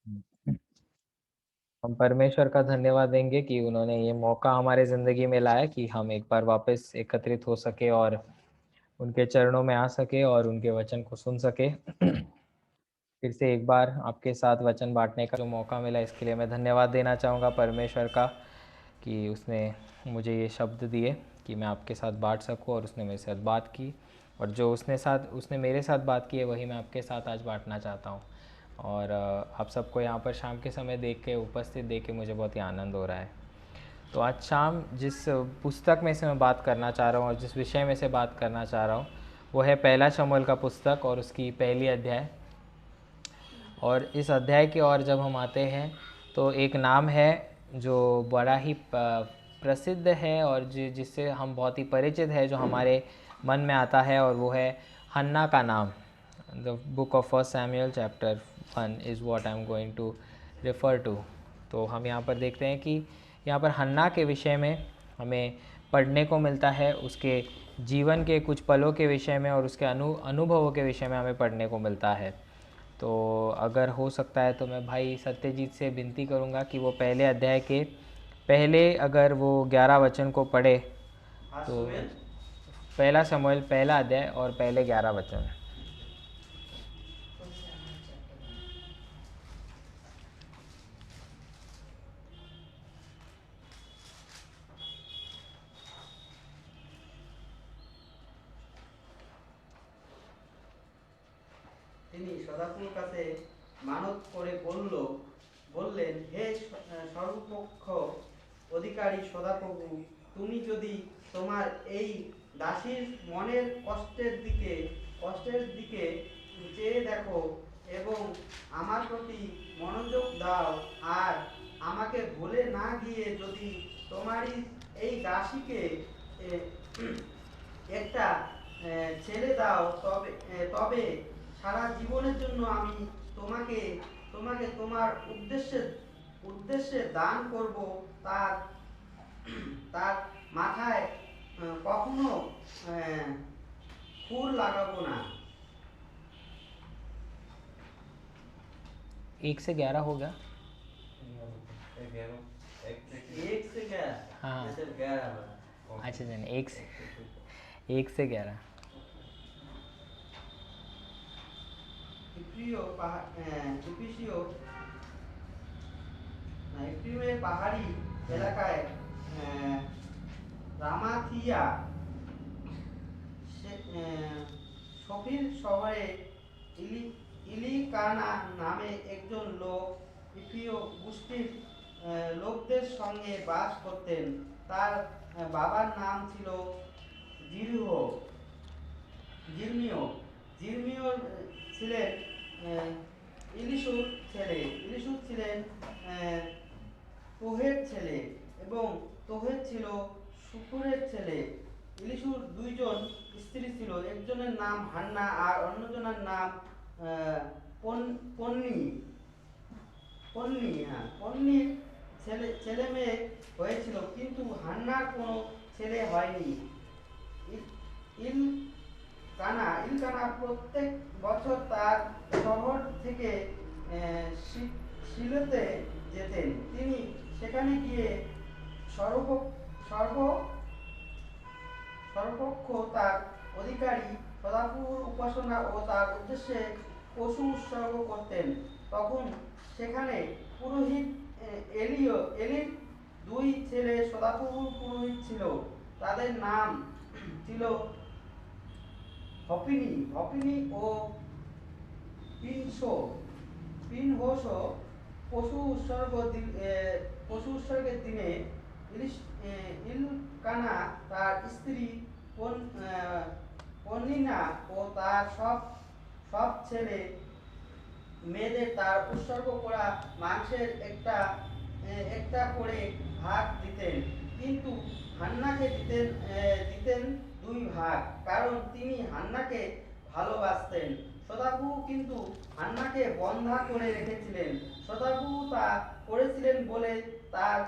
हम परमेश्वर का धन्यवाद देंगे कि उन्होंने ये मौका हमारे ज़िंदगी में लाया कि हम एक बार वापस एकत्रित हो सके और उनके चरणों में आ सके और उनके वचन को सुन सके। फिर से एक बार आपके साथ वचन बाँटने का जो मौका मिला इसके लिए मैं धन्यवाद देना चाहूँगा परमेश्वर का कि उसने मुझे ये शब्द दिए कि मैं आपके साथ बाँट सकूँ और उसने मेरे साथ बात की और जो उसने मेरे साथ बात की है वही मैं आपके साथ आज बाँटना चाहता हूँ। और आप सबको यहाँ पर शाम के समय देख के उपस्थित देख के मुझे बहुत ही आनंद हो रहा है। तो आज शाम जिस पुस्तक में से मैं बात करना चाह रहा हूँ और जिस विषय में से बात करना चाह रहा हूँ वो है पहला शमूएल का पुस्तक और उसकी पहली अध्याय। और इस अध्याय की ओर जब हम आते हैं तो एक नाम है जो बड़ा ही प्रसिद्ध है और जिससे हम बहुत ही परिचित है, जो हमारे मन में आता है, और वो है हन्ना का नाम। The book of first Samuel chapter 1 is what I am going to refer to. तो हम यहाँ पर देखते हैं कि यहाँ पर हन्ना के विषय में हमें पढ़ने को मिलता है, उसके जीवन के कुछ पलों के विषय में और उसके अनुभवों के विषय में हमें पढ़ने को मिलता है। तो अगर हो सकता है तो मैं भाई सत्यजीत से विनती करूँगा कि वो पहले अध्याय के पहले अगर वो 11 वचन को पढ़े तो पहला शमूएल पहला अध्याय और पहले 11 वचन। তিনি সদাপুর কাছে মানত করে বললেন, হে সর্বপক্ষ অধিকারী সদাপ্রভু, তুমি যদি তোমার এই দাসীর মনের কষ্টের দিকে চেয়ে দেখো এবং আমার প্রতি মনোযোগ দাও আর আমাকে ভুলে না গিয়ে যদি তোমারই এই দাসীকে একটা ছেলে দাও, তবে সারা জীবনের জন্য আমি তোমাকে তোমাকে তোমার উদ্দেশ্যে দান করব। তার তার মাথায় কখনো ফুল লাগাবো না। 1 से 11 हो गया। एक से क्या? हाँ जैसे 11 अच्छा जाने 1 से 11। ইফ্রিমের পাহাড়ি এলাকায় রামাথিয়া সফির শহরে ইলিকানা নামে একজন লোক ইফ্রিয় গোষ্ঠীর লোকদের সঙ্গে বাস করতেন। তার বাবার নাম ছিল জিরমিয়। জিরমিয় ছিলেন ইলিশুর ছিলেন তোহের ছেলে এবং তোহের ছিল শুকুরের ছেলে। ইলিশুর দুইজন স্ত্রী ছিল, একজনের নাম হান্না আর অন্যজনের নাম পন্নী। পন্নীর ছেলে মেয়ে হয়েছিল, কিন্তু হান্নার কোনো ছেলে হয়নি। ইলকানা প্রত্যেক বছর তার শহর থেকে শিলোতে যেতেন। তিনি সেখানে গিয়ে সর্বপক্ষ তার অধিকারী সদাপুর উপাসনা ও তার উদ্দেশ্যে পশু উৎসর্গ করতেন। তখন সেখানে পুরোহিত এলির দুই ছেলে সদাপুর পুরোহিত ছিল। তাদের নাম ছিল হপিনি ও পিনহোস। পশু উৎসর্গের দিনে ইলকানা তার স্ত্রী পন্নিনা ও তার সব ছেলে মেয়েদের তার উৎসর্গ করা মাংসের একটা করে ভাগ দিতেন, কিন্তু হান্নাকে দিতেন 2 ভাগ, কারণ তিনি হান্নাকে ভালোবাসতেন। সদাবু কিন্তু হান্নাকে বন্ধা করে রেখেছিলেন। সদাবু তা করেছিলেন বলে তার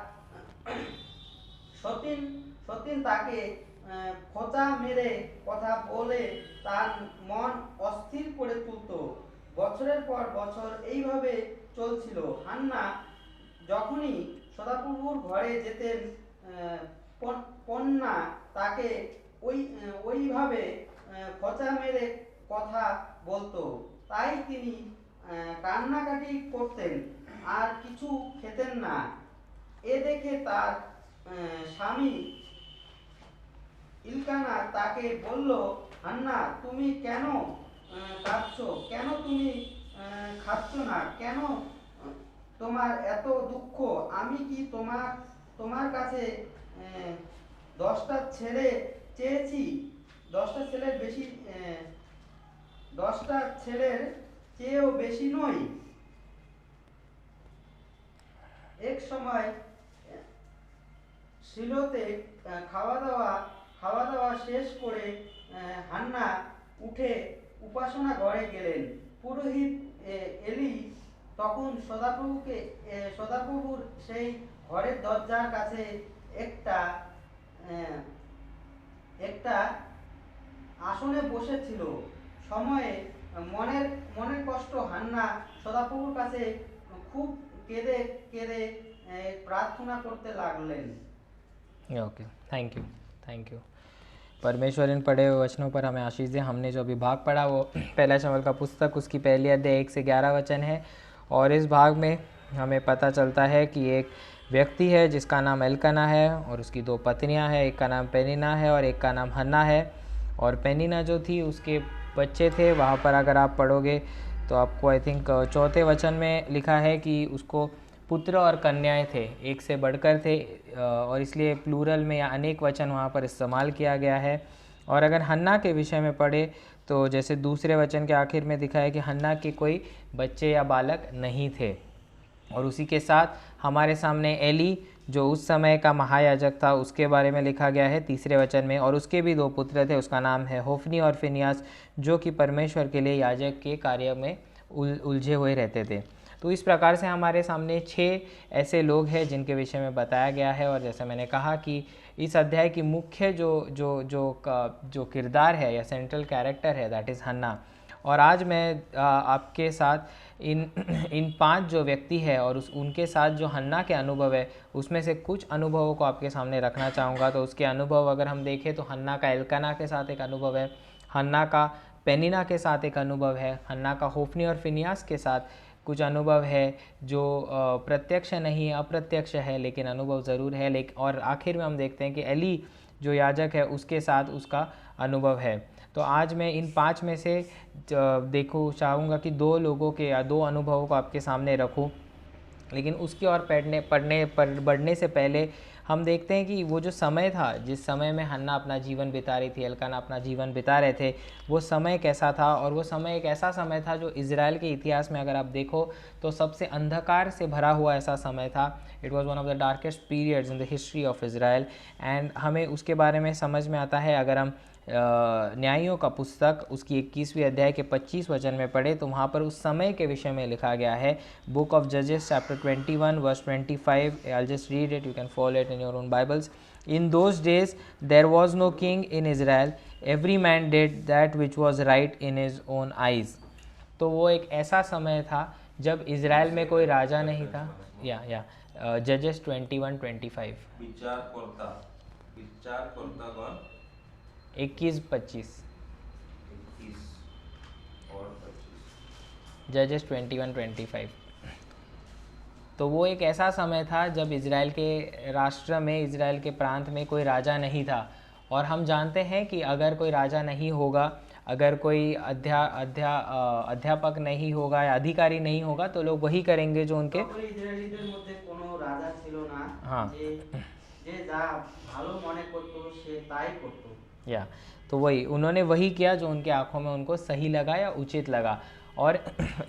সতীন তাকে খোঁচা মেরে কথা বলে তার মন অস্থির করে তুলত। বছরের পর বছর এইভাবে চলছিল। হান্না যখনই সদাপ্রভুর ঘরে যেতেন, কন্যা তাকে ওইভাবে খোঁচা মেরে কথা বলতো। তাই তিনি কান্নাকাটি করতেন আর কিছু খেতেন না। এ দেখে তার স্বামী ইলকানা তাকে বলল, হান্না তুমি কেন কাঁদছো, কেন তুমি খাচ্ছ না, কেন তোমার এত দুঃখ? আমি কি তোমার কাছে আহ, 10টা ছেলে চেয়েছি? 10টা ছেলের বেশি, 10টা ছেলের চেয়েও বেশি নই। এক সময় শিলোতে খাওয়া দাওয়া শেষ করে হান্না উঠে উপাসনা ঘরে গেলেন। পুরোহিত এলি তখন সদাপ্রভুর সেই ঘরের দরজার কাছে একটা আহ, একটা আসনে বসেছিল। সময়ে মনের মনের কষ্ট হান্না সদাপ্রভুর কাছে খুব কেঁদে কেঁদে প্রার্থনা করতে লাগলেন। Okay, thank you. परमेश्वर इन पढ़े हुए वचनों पर हमें आशीष दे। हमने जो अभी भाग पढ़ा वो पहला शमूएल का पुस्तक उसकी पहली अध्याय 1 से 11 वचन है। और इस भाग में हमें पता चलता है कि एक व्यक्ति है जिसका नाम एल्काना है और उसकी 2 पत्नियां हैं। एक का नाम पेनिना है और एक का नाम हन्ना है। और पेनिना जो थी उसके बच्चे थे। वहाँ पर अगर आप पढ़ोगे तो आपको आई थिंक 4 वचन में लिखा है कि उसको पुत्र और कन्याएं थे, एक से बढ़कर थे, और इसलिए प्लूरल में या अनेक वचन वहाँ पर इस्तेमाल किया गया है। और अगर हन्ना के विषय में पढ़े तो जैसे दूसरे वचन के आखिर में दिखा है कि हन्ना के कोई बच्चे या बालक नहीं थे। और उसी के साथ हमारे सामने एली जो उस समय का महायाजक था उसके बारे में लिखा गया है 3 वचन में। और उसके भी 2 पुत्र थे, उसका नाम है होफनी और फिनियास, जो कि परमेश्वर के लिए याजक के कार्य में उलझे हुए रहते थे। तो इस प्रकार से हमारे सामने 6 ऐसे लोग हैं जिनके विषय में बताया गया है। और जैसे मैंने कहा कि इस अध्याय की मुख्य जो किरदार है या सेंट्रल कैरेक्टर है दैट इज़ हन्ना। और आज मैं आपके साथ इन 5 जो व्यक्ति है और उनके साथ जो हन्ना के अनुभव है उसमें से कुछ अनुभवों को आपके सामने रखना चाहूँगा। तो उसके अनुभव अगर हम देखें तो हन्ना का एल्काना के साथ एक अनुभव है, हन्ना का पेनिना के साथ एक अनुभव है, हन्ना का होफनी और फिनियास के साथ कुछ अनुभव है जो प्रत्यक्ष नहीं अप्रत्यक्ष है लेकिन अनुभव ज़रूर है। लेकिन और आखिर में हम देखते हैं कि एली जो याजक है उसके साथ उसका अनुभव है। तो आज मैं इन 5 में से देखो चाहूँगा कि 2 लोगों के या 2 अनुभवों को आपके सामने रखूँ। लेकिन उसकी और बढ़ने से पहले हम देखते हैं कि वो जो समय था जिस समय में हन्ना अपना जीवन बिता रही थी, एल्काना अपना जीवन बिता रहे थे, वो समय कैसा था। और वो समय एक ऐसा समय था जो इज़राइल के इतिहास में अगर आप देखो तो सबसे अंधकार से भरा हुआ ऐसा समय था। It was one of the darkest periods in the history of Israel. And हमें उसके बारे में समझ में आता है अगर हम न्यायियों का पुस्तक उसकी 21वीं अध्याय के 25 वचन में पढ़े तो वहाँ पर उस समय के विषय में लिखा गया है। बुक ऑफ जजेस chapter 21 verse 25, I'll just read it, you can follow it in your own Bibles. In those days there was no king in Israel, every man did that which was right in his own eyes. तो वो एक ऐसा समय था जब Israel में कोई राजा नहीं था। जजेस 21-25 विचार करता कौन 21-25 21 और 25 जजेस 21-25। तो वो एक ऐसा समय था जब इज़राइल के राष्ट्र में, इज़राइल के प्रांत में कोई राजा नहीं था। और हम जानते हैं कि अगर कोई राजा नहीं होगा, अगर कोई अध्यापक नहीं होगा या अधिकारी नहीं होगा तो लोग वही करेंगे जो उनके ইসরায়েলীদের মধ্যে কোনো রাজা ছিল না। हाँ যে যা ভালো মনে করতো সে তাই করতো। या तो उन्होंने वही किया जो उनके आँखों में उनको सही लगा या उचित लगा। और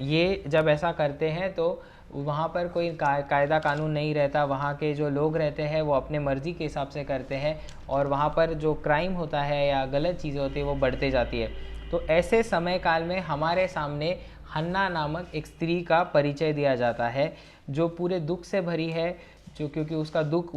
ये जब ऐसा करते हैं तो वहाँ पर कोई कायदा कानून नहीं रहता, वहाँ के जो लोग रहते हैं वो अपने मर्ज़ी के हिसाब से करते हैं और वहाँ पर जो क्राइम होता है या गलत चीज़ें होती है वो बढ़ते जाती है। तो ऐसे समय काल में हमारे सामने हन्ना नामक एक स्त्री का परिचय दिया जाता है जो पूरे दुख से भरी है, जो क्योंकि उसका दुख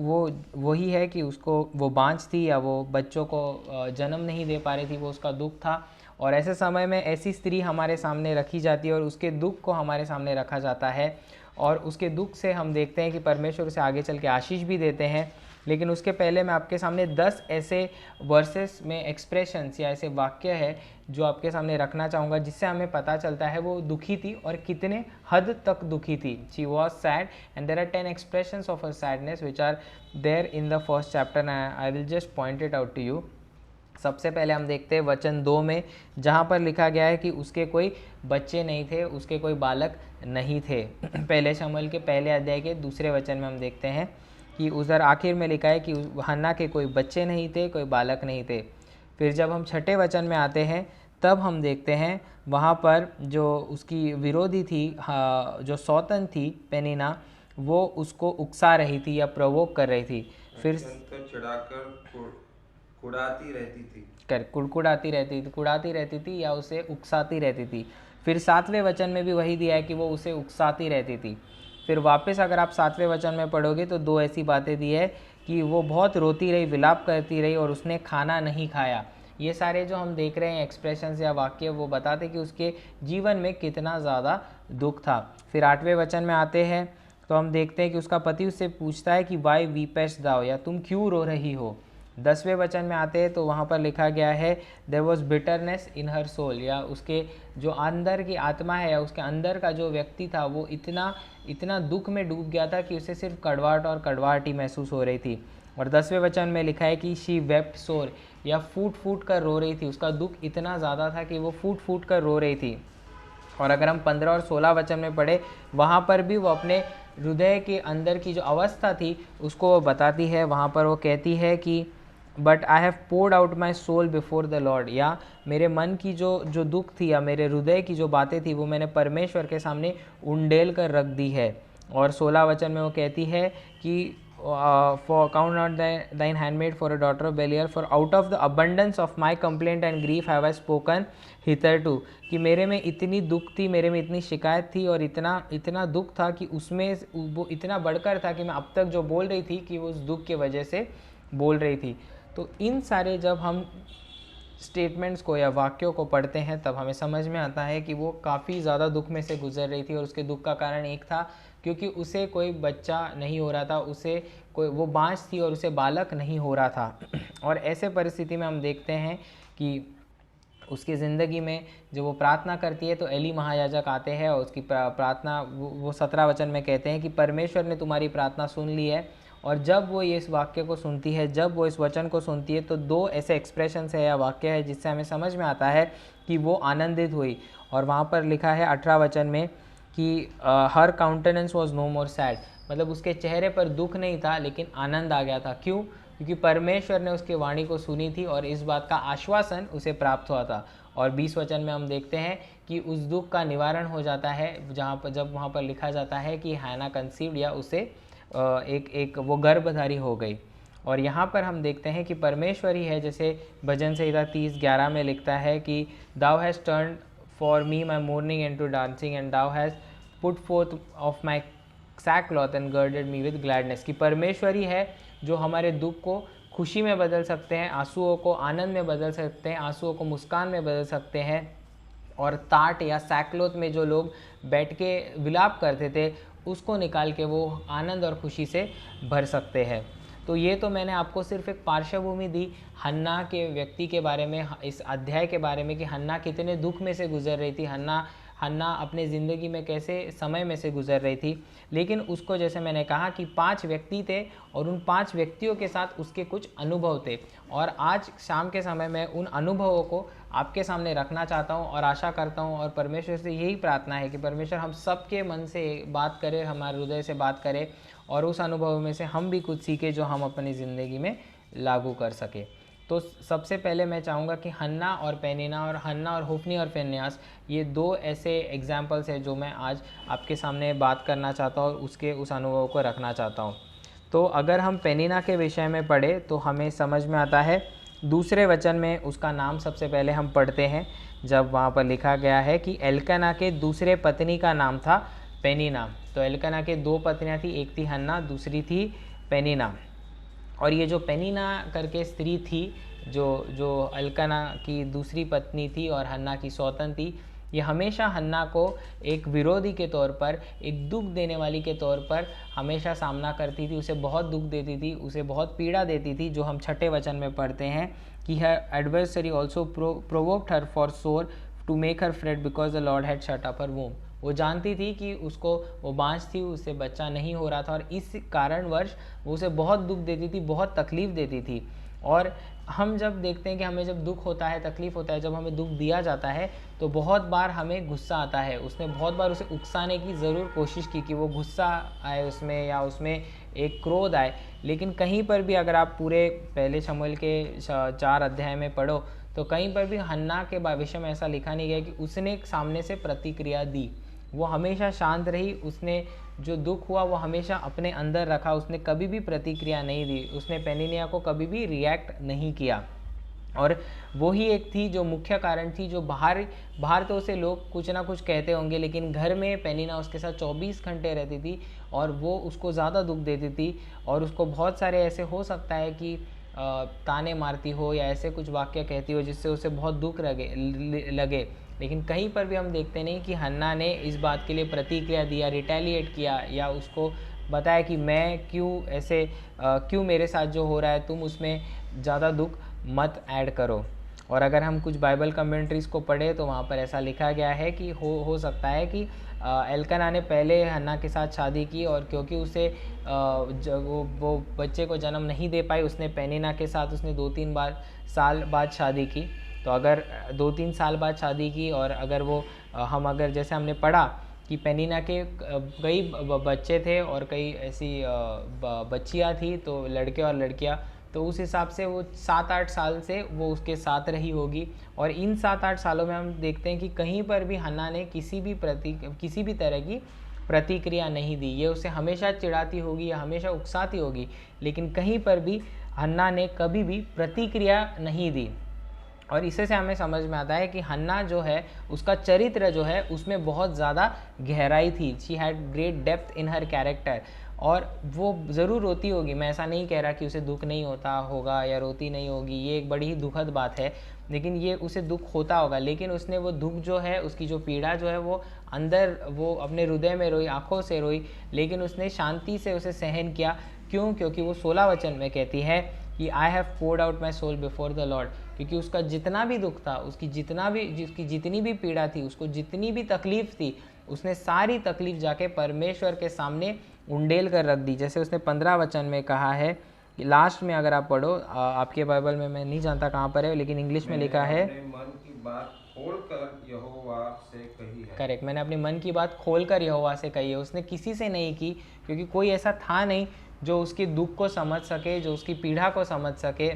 वही है कि उसको वो बांझ थी या वो बच्चों को जन्म नहीं दे पा रही थी, वो उसका दुख था। और ऐसे समय में ऐसी स्त्री हमारे सामने रखी जाती है और उसके दुख को हमारे सामने रखा जाता है, और उसके दुख से हम देखते हैं कि परमेश्वर उसे आगे चल के आशीष भी देते हैं। लेकिन उसके पहले मैं आपके सामने 10 ऐसे वर्सेस में एक्सप्रेशंस या ऐसे वाक्य है जो आपके सामने रखना चाहूँगा, जिससे हमें पता चलता है वो दुखी थी और कितने हद तक दुखी थी। She was sad and there are 10 expressions of her sadness which are there in the first chapter. I will just point it out to you. सबसे पहले हम देखते हैं वचन 2 में, जहाँ पर लिखा गया है कि उसके कोई बच्चे नहीं थे, उसके कोई बालक नहीं थे। पहले शमूएल के पहले अध्याय के दूसरे वचन में हम देखते हैं कि उधर आखिर में लिखा है कि हन्ना के कोई बच्चे नहीं थे, कोई बालक नहीं थे। फिर जब हम छठे वचन में आते हैं तब हम देखते हैं वहाँ पर जो उसकी विरोधी थी, जो सौतन थी पेनिना, वो उसको उकसा रही थी या प्रवोक कर रही थी। फिर चिढ़ाकर कुड़ाती रहती थी, कुड़ाती रहती थी या उसे उकसाती रहती थी। फिर 7वें वचन में भी वही दिया है कि वो उसे उकसाती रहती थी। फिर वापस अगर आप 7वें वचन में पढ़ोगे तो 2 ऐसी बातें दी है कि वो बहुत रोती रही, विलाप करती रही और उसने खाना नहीं खाया। ये सारे जो हम देख रहे हैं एक्सप्रेशंस या वाक्य, वो बताते कि उसके जीवन में कितना ज़्यादा दुख था। फिर 8वें वचन में आते हैं तो हम देखते हैं कि उसका पति उससे पूछता है कि वाई वीपेस्ट दाओ, या तुम क्यों रो रही हो। 10वें वचन में आते हैं तो वहाँ पर लिखा गया है there was bitterness in her soul, या उसके जो अंदर की आत्मा है या उसके अंदर का जो व्यक्ति था वो इतना दुख में डूब गया था कि उसे सिर्फ कड़वाहट और कड़वाहट ही महसूस हो रही थी। और 10वें वचन में लिखा है कि शी वेप्ट सोर, या फूट फूट कर रो रही थी। उसका दुख इतना ज़्यादा था कि वो फूट फूट कर रो रही थी। और अगर हम 15 और 16 वचन में पढ़े, वहाँ पर भी वो अपने हृदय के अंदर की जो अवस्था थी उसको वो बताती है। वहाँ पर वो कहती है कि but I have poured out my soul before the Lord, या मेरे मन की जो दुख थी या मेरे हृदय की जो बातें थी वो मैंने परमेश्वर के सामने उंडेल कर रख दी है। और 16 वचन में वो कहती है कि for count not thine handmaid for a daughter of Belial, for out of the abundance of my complaint and grief have I spoken hitherto, कि मेरे में इतनी दुख थी, मेरे में इतनी शिकायत थी और इतना दुख था कि उसमें वो इतना बढ़कर था कि मैं अब तक जो बोल रही थी कि वो उस दुख की वजह से बोल रही थी। तो इन सारे जब हम स्टेटमेंट्स को या वाक्यों को पढ़ते हैं तब हमें समझ में आता है कि वो काफ़ी ज़्यादा दुख में से गुजर रही थी। और उसके दुख का कारण एक था क्योंकि उसे कोई बच्चा नहीं हो रहा था, उसे कोई वो बाँझ थी और उसे बालक नहीं हो रहा था। और ऐसे परिस्थिति में हम देखते हैं कि उसकी ज़िंदगी में जब वो प्रार्थना करती है तो एली महायाजक आते हैं और उसकी प्रार्थना वो 17 वचन में कहते हैं कि परमेश्वर ने तुम्हारी प्रार्थना सुन ली है। और जब वो ये इस वाक्य को सुनती है, जब वो इस वचन को सुनती है, तो 2 ऐसे एक्सप्रेशंस है या वाक्य है जिससे हमें समझ में आता है कि वो आनंदित हुई। और वहाँ पर लिखा है 18 वचन में कि her countenance was no more sad, मतलब उसके चेहरे पर दुख नहीं था लेकिन आनंद आ गया था। क्यों? क्योंकि परमेश्वर ने उसकी वाणी को सुनी थी और इस बात का आश्वासन उसे प्राप्त हुआ था। और 20 वचन में हम देखते हैं कि उस दुख का निवारण हो जाता है जब वहाँ पर लिखा जाता है कि हैना कंसीव्ड, या उसे एक वो गर्भधारी हो गई। और यहाँ पर हम देखते हैं कि परमेश्वर ही है, जैसे भजन संहिता 30:11 में लिखता है कि thou has turn for me my mourning into dancing and thou has put forth off my sackcloth and girded me with gladness, कि परमेश्वर ही है जो हमारे दुख को खुशी में बदल सकते हैं, आंसुओं को आनंद में बदल सकते हैं, आंसुओं को मुस्कान में बदल सकते हैं। और ताट या सैकक्लॉथ में जो लोग बैठ के विलाप करते थे उसको निकाल के वो आनंद और खुशी से भर सकते हैं। तो ये तो मैंने आपको सिर्फ एक पार्श्वभूमि दी हन्ना के व्यक्ति के बारे में, इस अध्याय के बारे में कि हन्ना कितने दुख में से गुजर रही थी, हन्ना अपने ज़िंदगी में कैसे समय में से गुजर रही थी। लेकिन उसको, जैसे मैंने कहा कि 5 व्यक्ति थे और उन 5 व्यक्तियों के साथ उसके कुछ अनुभव थे। और आज शाम के समय में उन अनुभवों को आपके सामने रखना चाहता हूँ और आशा करता हूँ और परमेश्वर से यही प्रार्थना है कि परमेश्वर हम सबके मन से बात करे, हमारे हृदय से बात करे और उस अनुभव में से हम भी कुछ सीखे जो हम अपनी ज़िंदगी में लागू कर सके। तो सबसे पहले मैं चाहूँगा कि हन्ना और पेनिना और हन्ना और होफनी और फिन्यास, ये 2 ऐसे एग्जाम्पल्स हैं जो मैं आज आपके सामने बात करना चाहता हूँ और उस अनुभव को रखना चाहता हूँ। तो अगर हम पेनिना के विषय में पढ़े तो हमें समझ में आता है, दूसरे वचन में उसका नाम सबसे पहले हम पढ़ते हैं जब वहाँ पर लिखा गया है कि एल्कना के दूसरे पत्नी का नाम था पेनिना। तो एल्कना के 2 पत्नियाँ थी, एक थी हन्ना, दूसरी थी पेनिना। और ये जो पेनिना करके स्त्री थी जो जो अल्कना की दूसरी पत्नी थी और हन्ना की सौतन थी, ये हमेशा हन्ना को एक विरोधी के तौर पर, एक दुख देने वाली के तौर पर हमेशा सामना करती थी, उसे बहुत दुख देती थी, उसे बहुत पीड़ा देती थी, जो हम 6ठे वचन में पढ़ते हैं कि her adversary also provoked her for sore to make her fret because the Lord had shut up her womb. वो जानती थी कि उसको, वो बाँझ थी, उससे बच्चा नहीं हो रहा था और इस कारणवश वो उसे बहुत दुख देती थी, बहुत तकलीफ़ देती थी। और हम जब देखते हैं कि हमें जब दुख होता है, तकलीफ़ होता है, जब हमें दुख दिया जाता है तो बहुत बार हमें गुस्सा आता है। उसने बहुत बार उसे उकसाने की ज़रूर कोशिश की कि वो गुस्सा आए उसमें या उसमें एक क्रोध आए, लेकिन कहीं पर भी अगर आप पूरे पहले शमूएल के 4 अध्याय में पढ़ो तो कहीं पर भी हन्ना के विषय में ऐसा लिखा नहीं गया कि उसने सामने से प्रतिक्रिया दी। वो हमेशा शांत रही, उसने जो दुख हुआ वो हमेशा अपने अंदर रखा, उसने कभी भी प्रतिक्रिया नहीं दी, उसने पेनिनिया को कभी भी रिएक्ट नहीं किया। और वो ही एक थी जो मुख्य कारण थी, जो बाहर बाहर तो उसे लोग कुछ ना कुछ कहते होंगे, लेकिन घर में पेनिना उसके साथ 24 घंटे रहती थी और वो उसको ज़्यादा दुख देती थी और उसको बहुत सारे ऐसे हो सकता है कि ताने मारती हो या ऐसे कुछ वाक्य कहती हो जिससे उसे बहुत दुख लगे। लेकिन कहीं पर भी हम देखते नहीं कि हन्ना ने इस बात के लिए प्रतिक्रिया दिया, रिटेलिएट किया या उसको बताया कि मैं क्यों ऐसे क्यों मेरे साथ जो हो रहा है तुम उसमें ज़्यादा दुख मत ऐड करो। और अगर हम कुछ बाइबल कमेंट्रीज़ को पढ़े तो वहाँ पर ऐसा लिखा गया है कि हो सकता है कि एल्कना ने पहले हन्ना के साथ शादी की और क्योंकि उसे वो बच्चे को जन्म नहीं दे पाई, उसने पेनिना के साथ उसने 2-3 साल बाद शादी की। तो अगर 2-3 साल बाद शादी की और अगर वो हम अगर जैसे हमने पढ़ा कि पेनिना के कई बच्चे थे और कई ऐसी बच्चियाँ थी, तो लड़के और लड़कियाँ, तो उस हिसाब से वो 7-8 साल से वो उसके साथ रही होगी। और इन 7-8 सालों में हम देखते हैं कि कहीं पर भी हन्ना ने किसी भी तरह की प्रतिक्रिया नहीं दी। ये उसे हमेशा चिढ़ाती होगी या हमेशा उकसाती होगी, लेकिन कहीं पर भी हन्ना ने कभी भी प्रतिक्रिया नहीं दी। और इसे से हमें समझ में आता है कि हन्ना जो है, उसका चरित्र जो है उसमें बहुत ज़्यादा गहराई थी। She had great depth in her character. और वो ज़रूर रोती होगी, मैं ऐसा नहीं कह रहा कि उसे दुख नहीं होता होगा या रोती नहीं होगी, ये एक बड़ी ही दुखद बात है, लेकिन ये उसे दुख होता होगा। लेकिन उसने वो दुख जो है, उसकी जो पीड़ा जो है वो अंदर, वो अपने हृदय में रोई, आँखों से रोई, लेकिन उसने शांति से उसे सहन किया। क्यों? क्योंकि वो 16 वचन में कहती है कि I have poured out my soul before the Lord. क्योंकि उसका जितना भी दुख था, उसकी जितनी भी पीड़ा थी, उसको जितनी भी तकलीफ़ थी, उसने सारी तकलीफ़ जाके परमेश्वर के सामने उंडेल कर रख दी। जैसे उसने 15 वचन में कहा है, लास्ट में अगर आप पढ़ो, आपके बाइबल में मैं नहीं जानता कहाँ पर है, लेकिन इंग्लिश में लिखा है, मन की बात खोलकर यहोवा से कही है। करेक्ट, मैंने अपनी मन की बात खोलकर यहोवा से कही है। उसने किसी से नहीं की, क्योंकि कोई ऐसा था नहीं जो उसकी दुख को समझ सके, जो उसकी पीड़ा को समझ सके,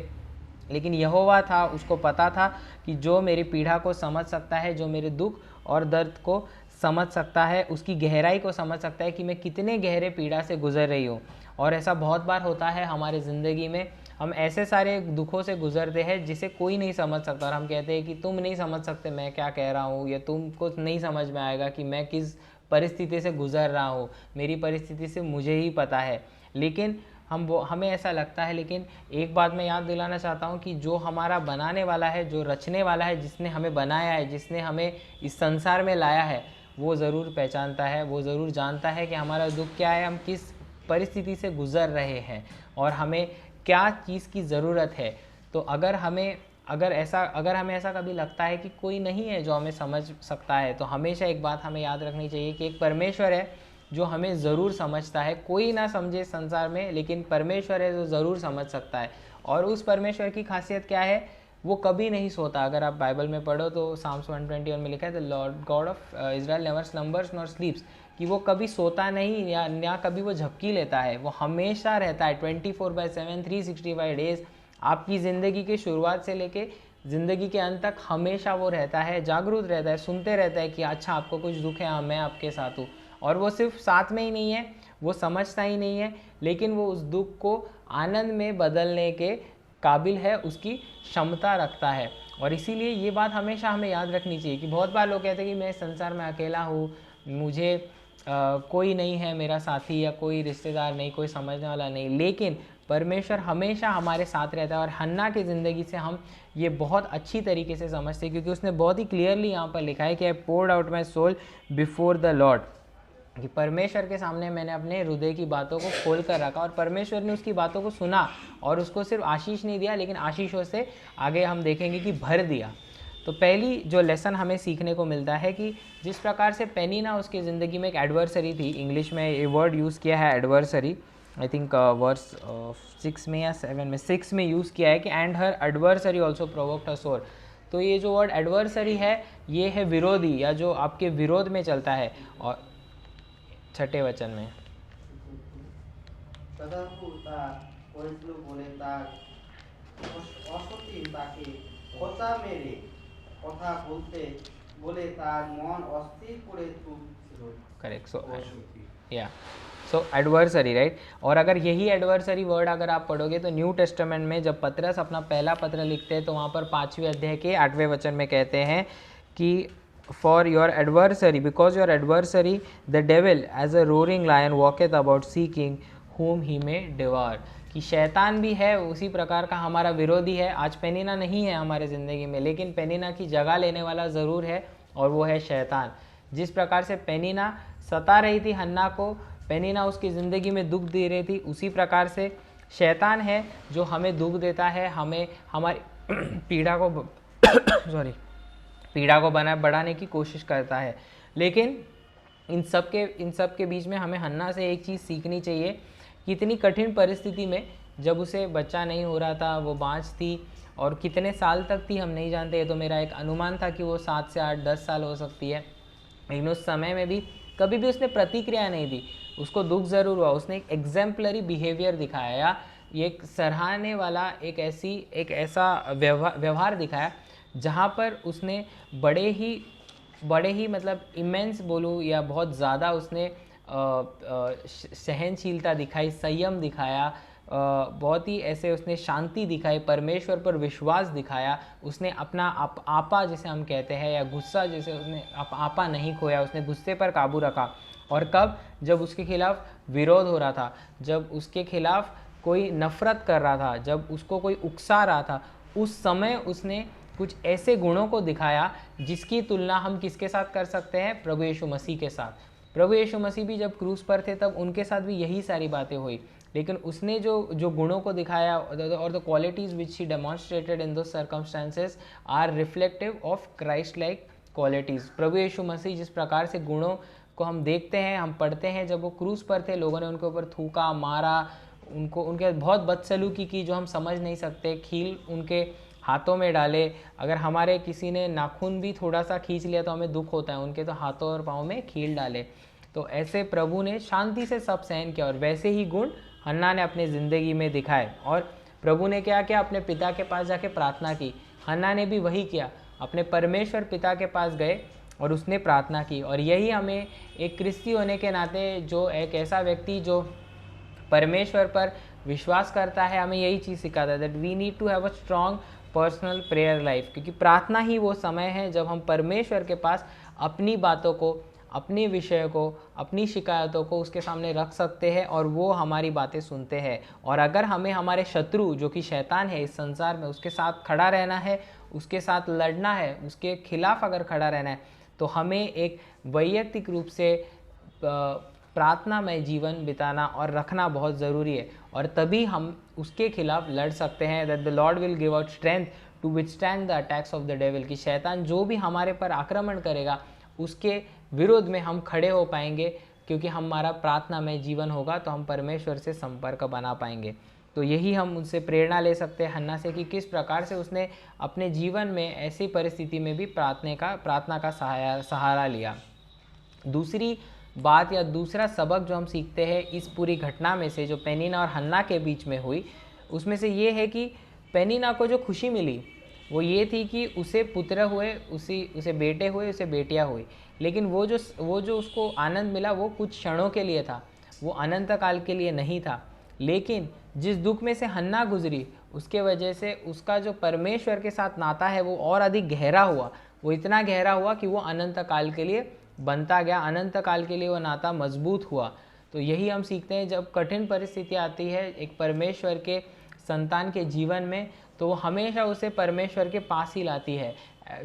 लेकिन यहोवा था। उसको पता था कि जो मेरी पीड़ा को समझ सकता है, जो मेरे दुख और दर्द को समझ सकता है, उसकी गहराई को समझ सकता है कि मैं कितने गहरे पीड़ा से गुजर रही हूँ। और ऐसा बहुत बार होता है हमारे ज़िंदगी में, हम ऐसे सारे दुखों से गुजरते हैं जिसे कोई नहीं समझ सकता, और हम कहते हैं कि तुम नहीं समझ सकते मैं क्या कह रहा हूँ, या तुमको नहीं समझ में आएगा कि मैं किस परिस्थिति से गुजर रहा हूँ, मेरी परिस्थिति से मुझे ही पता है। लेकिन हमें ऐसा लगता है, लेकिन एक बात मैं याद दिलाना चाहता हूँ कि जो हमारा बनाने वाला है, जो रचने वाला है, जिसने हमें बनाया है, जिसने हमें इस संसार में लाया है, वो ज़रूर पहचानता है, वो ज़रूर जानता है कि हमारा दुख क्या है, हम किस परिस्थिति से गुज़र रहे हैं और हमें क्या चीज़ की ज़रूरत है। तो अगर हमें ऐसा कभी लगता है कि कोई नहीं है जो हमें समझ सकता है, तो हमेशा एक बात हमें याद रखनी चाहिए कि एक परमेश्वर है जो हमें ज़रूर समझता है। कोई ना समझे संसार में, लेकिन परमेश्वर है जो ज़रूर समझ सकता है। और उस परमेश्वर की खासियत क्या है? वो कभी नहीं सोता। अगर आप बाइबल में पढ़ो तो Psalms 121 में लिखा है, the Lord God of Israel never slumbers nor स्लीप्स, कि वो कभी सोता नहीं या कभी वो झपकी लेता है। वो हमेशा रहता है 24/7, 365 डेज। आपकी ज़िंदगी की शुरुआत से लेके ज़िंदगी के अंत तक हमेशा वो रहता है, जागरूक रहता है, सुनते रहता है कि अच्छा आपको कुछ दुख है, हाँ मैं आपके साथ हूँ। और वो सिर्फ साथ में ही नहीं है, वो समझता ही नहीं है, लेकिन वो उस दुख को आनंद में बदलने के काबिल है, उसकी क्षमता रखता है। और इसीलिए ये बात हमेशा हमें याद रखनी चाहिए कि बहुत बार लोग कहते हैं कि मैं संसार में अकेला हूँ, मुझे कोई नहीं है मेरा साथी या कोई रिश्तेदार नहीं, कोई समझने वाला नहीं। लेकिन परमेश्वर हमेशा हमारे साथ रहता है। और हन्ना की ज़िंदगी से हम ये बहुत अच्छी तरीके से समझते हैं, क्योंकि उसने बहुत ही क्लियरली यहाँ पर लिखा है कि I poured out my soul before the Lord, कि परमेश्वर के सामने मैंने अपने हृदय की बातों को खोल कर रखा और परमेश्वर ने उसकी बातों को सुना और उसको सिर्फ आशीष नहीं दिया, लेकिन आशीषों से आगे हम देखेंगे कि भर दिया। तो पहली जो लेसन हमें सीखने को मिलता है कि जिस प्रकार से पेनिना उसकी ज़िंदगी में एक एडवर्सरी थी, इंग्लिश में ये वर्ड यूज़ किया है एडवर्सरी, आई थिंक वर्स 6 में या 7 में, 6 में यूज़ किया है कि and her adversary also provoked her sore. तो ये जो वर्ड एडवर्सरी है ये है विरोधी, या जो आपके विरोध में चलता है। और छठे वचन में তথাপি তা করেছিল বলে তার অসতী তাকে খোঁচা মেরে কথা বলতে বলে তার মন অস্থির করে তুলছিল। करेक्ट। सो एडवर्सरी, राइट। और अगर यही एडवर्सरी वर्ड अगर आप पढ़ोगे तो न्यू टेस्टामेंट में जब पतरस अपना पहला पत्र लिखते हैं तो वहाँ पर 5वें अध्याय के 8वें वचन में कहते हैं कि for your adversary, because your adversary the devil as a roaring lion walketh about seeking whom he may devour, कि शैतान भी है उसी प्रकार का हमारा विरोधी है। आज पेनिना नहीं है हमारे ज़िंदगी में, लेकिन पेनिना की जगह लेने वाला ज़रूर है, और वो है शैतान। जिस प्रकार से पेनिना सता रही थी हन्ना को, पेनिना उसकी ज़िंदगी में दुख दे रही थी, उसी प्रकार से शैतान है जो हमें दुख देता है, हमें हमारी पीड़ा को पीड़ा को बढ़ाने की कोशिश करता है। लेकिन इन सब के बीच में हमें हन्ना से एक चीज़ सीखनी चाहिए कि इतनी कठिन परिस्थिति में जब उसे बच्चा नहीं हो रहा था, वो बाँझ थी, और कितने साल तक थी हम नहीं जानते, ये तो मेरा एक अनुमान था कि वो 7 से 8 10 साल हो सकती है। लेकिन उस समय में भी कभी भी उसने प्रतिक्रिया नहीं दी, उसको दुख ज़रूर हुआ, उसने एक एग्जाम्पलरी बिहेवियर दिखाया, या एक सराहने वाला एक ऐसा व्यवहार दिखाया जहाँ पर उसने बड़े ही मतलब इमेंस बोलूँ या बहुत ज़्यादा उसने सहनशीलता दिखाई, संयम दिखाया, बहुत ही ऐसे उसने शांति दिखाई, परमेश्वर पर विश्वास दिखाया, उसने अपना आपा जिसे हम कहते हैं या गुस्सा जिसे उसने आपा नहीं खोया, उसने गुस्से पर काबू रखा। और कब? जब उसके खिलाफ विरोध हो रहा था, जब उसके खिलाफ कोई नफ़रत कर रहा था, जब उसको कोई उकसा रहा था, उस समय उसने कुछ ऐसे गुणों को दिखाया जिसकी तुलना हम किसके साथ कर सकते हैं? प्रभु यीशु मसीह के साथ। प्रभु यीशु मसीह भी जब क्रूस पर थे तब उनके साथ भी यही सारी बातें हुई, लेकिन उसने जो गुणों को दिखाया और the qualities which he demonstrated in those circumstances are reflective of Christ like qualities. प्रभु यीशु मसीह जिस प्रकार से गुणों को हम देखते हैं, हम पढ़ते हैं, जब वो क्रूस पर थे लोगों ने उनके ऊपर थूका, मारा, उनके बहुत बदसलूकी की जो हम समझ नहीं सकते, खील उनके हाथों में डाले। अगर हमारे किसी ने नाखून भी थोड़ा सा खींच लिया तो हमें दुख होता है, उनके तो हाथों और पाँव में खील डाले। तो ऐसे प्रभु ने शांति से सब सहन किया, और वैसे ही गुण हन्ना ने अपनी ज़िंदगी में दिखाए। और प्रभु ने क्या किया? अपने पिता के पास जाके प्रार्थना की। हन्ना ने भी वही किया, अपने परमेश्वर पिता के पास गए और उसने प्रार्थना की। और यही हमें एक क्रिस्ती होने के नाते, जो एक ऐसा व्यक्ति जो परमेश्वर पर विश्वास करता है, हमें यही चीज़ सिखाता है that we need to have a strong personal prayer life, क्योंकि प्रार्थना ही वो समय है जब हम परमेश्वर के पास अपनी बातों को, अपने विषय को, अपनी शिकायतों को उसके सामने रख सकते हैं और वो हमारी बातें सुनते हैं। और अगर हमें हमारे शत्रु जो कि शैतान है इस संसार में, उसके साथ खड़ा रहना है, उसके साथ लड़ना है, उसके खिलाफ अगर खड़ा रहना है, तो हमें एक वैयक्तिक रूप से प्रार्थनामय जीवन बिताना और रखना बहुत ज़रूरी है, और तभी हम उसके खिलाफ लड़ सकते हैं। That the Lord will give out strength to withstand the attacks of the devil, कि शैतान जो भी हमारे पर आक्रमण करेगा उसके विरोध में हम खड़े हो पाएंगे, क्योंकि हमारा प्रार्थनामय जीवन होगा तो हम परमेश्वर से संपर्क बना पाएंगे। तो यही हम उनसे प्रेरणा ले सकते हैं हन्ना से, कि किस प्रकार से उसने अपने जीवन में ऐसी परिस्थिति में भी प्रार्थना का सहारा लिया। दूसरी बात या दूसरा सबक जो हम सीखते हैं इस पूरी घटना में से, जो पेनिना और हन्ना के बीच में हुई, उसमें से ये है कि पेनिना को जो खुशी मिली वो ये थी कि उसे पुत्र हुए, उसे बेटे हुए, उसे बेटियां हुई। लेकिन वो जो उसको आनंद मिला वो कुछ क्षणों के लिए था, वो अनंत काल के लिए नहीं था। लेकिन जिस दुख में से हन्ना गुजरी उसके वजह से उसका जो परमेश्वर के साथ नाता है वो और अधिक गहरा हुआ। वो इतना गहरा हुआ कि वो अनंत काल के लिए बनता गया, अनंत काल के लिए वो नाता मजबूत हुआ। तो यही हम सीखते हैं जब कठिन परिस्थिति आती है एक परमेश्वर के संतान के जीवन में, तो वो हमेशा उसे परमेश्वर के पास ही लाती है।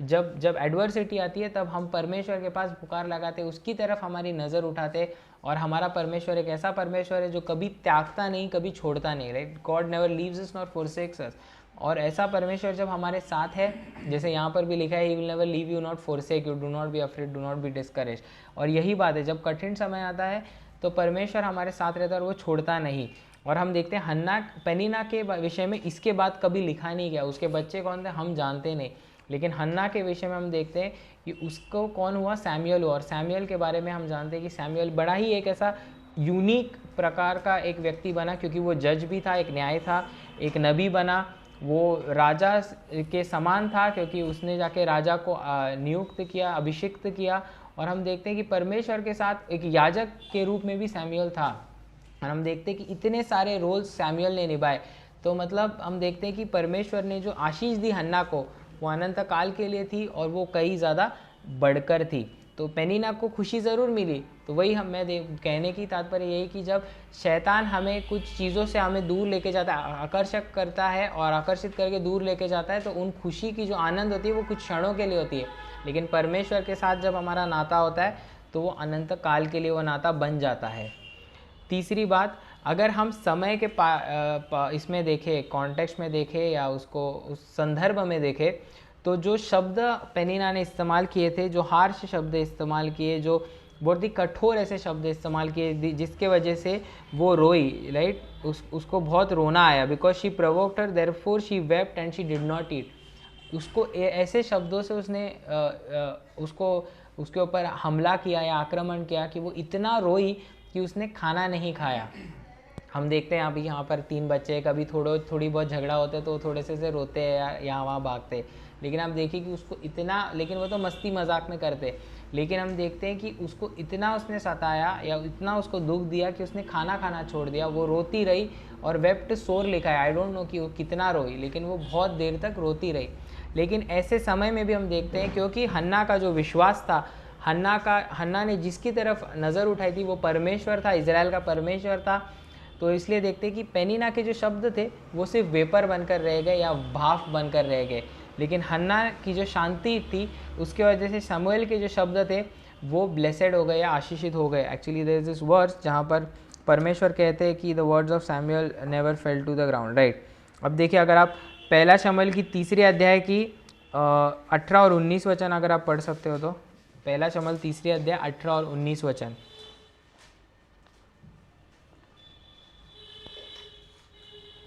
जब जब एडवर्सिटी आती है तब हम परमेश्वर के पास पुकार लगाते, उसकी तरफ हमारी नज़र उठाते, और हमारा परमेश्वर एक ऐसा परमेश्वर है जो कभी त्यागता नहीं, कभी छोड़ता नहीं, right. God never leaves us nor forsakes us. और ऐसा परमेश्वर जब हमारे साथ है, जैसे यहाँ पर भी लिखा है, he will never leave you not forsake you, do not be afraid, do not be discourage. और यही बात है, जब कठिन समय आता है तो परमेश्वर हमारे साथ रहता है और वो छोड़ता नहीं। और हम देखते हैं हन्ना पेनिना के विषय में इसके बाद कभी लिखा नहीं गया, उसके बच्चे कौन थे हम जानते नहीं, लेकिन हन्ना के विषय में हम देखते हैं कि उसको कौन हुआ, सैमुअल हुआ। और सैमुअल के बारे में हम जानते हैं कि सैमुअल बड़ा ही एक ऐसा यूनिक प्रकार का एक व्यक्ति बना, क्योंकि वो जज भी था, एक न्याय था, एक नबी बना, वो राजा के समान था, क्योंकि उसने जाके राजा को नियुक्त किया, अभिषिक्त किया। और हम देखते हैं कि परमेश्वर के साथ एक याजक के रूप में भी सैमुअल था। और हम देखते हैं कि इतने सारे रोल्स सैमुअल ने निभाए। तो मतलब हम देखते हैं कि परमेश्वर ने जो आशीष दी हन्ना को, वो अनंत काल के लिए थी और वो कई ज़्यादा बढ़कर थी। तो पेनिना को खुशी ज़रूर मिली। तो वही कहने की तात्पर्य यही कि जब शैतान हमें कुछ चीज़ों से हमें दूर लेके जाता है, आकर्षक करता है और आकर्षित करके दूर लेके जाता है, तो उन खुशी की जो आनंद होती है वो कुछ क्षणों के लिए होती है। लेकिन परमेश्वर के साथ जब हमारा नाता होता है तो वो अनंत काल के लिए वो नाता बन जाता है। तीसरी बात, अगर हम समय के इसमें देखें, कॉन्टेक्स्ट में देखें या उसको उस संदर्भ में देखें, तो जो शब्द पेनिना ने इस्तेमाल किए थे, जो हार्श शब्द इस्तेमाल किए, जो बहुत ही कठोर ऐसे शब्द इस्तेमाल किए जिसके वजह से वो रोई, राइट, उसको बहुत रोना आया। Because she provoked her therefore she wept and she did not eat. उसको ऐसे शब्दों से उसने उसको उसके ऊपर हमला किया या आक्रमण किया कि वो इतना रोई कि उसने खाना नहीं खाया। हम देखते हैं अभी यहाँ पर 3 बच्चे, कभी थोड़ी बहुत झगड़ा होता है तो थोड़े से रोते हैं या यहाँ वहाँ भागते, लेकिन आप देखिए कि उसको इतना, लेकिन वो तो मस्ती मजाक में करते, लेकिन हम देखते हैं कि उसको इतना उसने सताया या इतना उसको दुख दिया कि उसने खाना खाना छोड़ दिया। वो रोती रही, और वेप्ट सोर लिखा है, आई डोंट नो कि वो कितना रोई, लेकिन वो बहुत देर तक रोती रही। लेकिन ऐसे समय में भी हम देखते हैं, क्योंकि हन्ना का जो विश्वास था, हन्ना ने जिसकी तरफ नज़र उठाई थी वो परमेश्वर था, इजराइल का परमेश्वर था। तो इसलिए देखते हैं कि पेनिना के जो शब्द थे वो सिर्फ वेपर बनकर रह गए या भाफ बनकर रह गए, लेकिन हन्ना की जो शांति थी उसके वजह से शमूएल के जो शब्द थे वो ब्लेसेड हो गए या आशीषित हो गए। Actually there is this words जहाँ पर परमेश्वर कहते हैं कि the words of Samuel never fail to the ground, right. अब देखिए, अगर आप पहला शमूएल की 3 अध्याय की 18 और 19 वचन अगर आप पढ़ सकते हो, तो पहला शमूएल 3 अध्याय 18 और 19 वचन।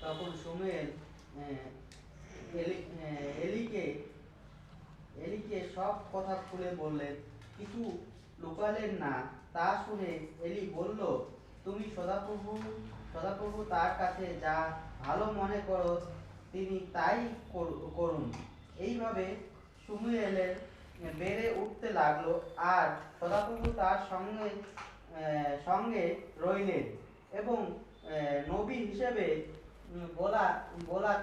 তখন শমূয়েল এলিকে সব কথা খুলে বললেন, কিছু লুকালেন না। তা শুনে এলি বলল, তুমি সদাপ্রভু তার কাছে যা ভালো মনে করো তিনি তাই করুন। এইভাবে শমূয়েলের বেড়ে উঠতে লাগলো, আর সদাপ্রভু তার সঙ্গে রইলেন, এবং নবী হিসেবে बोला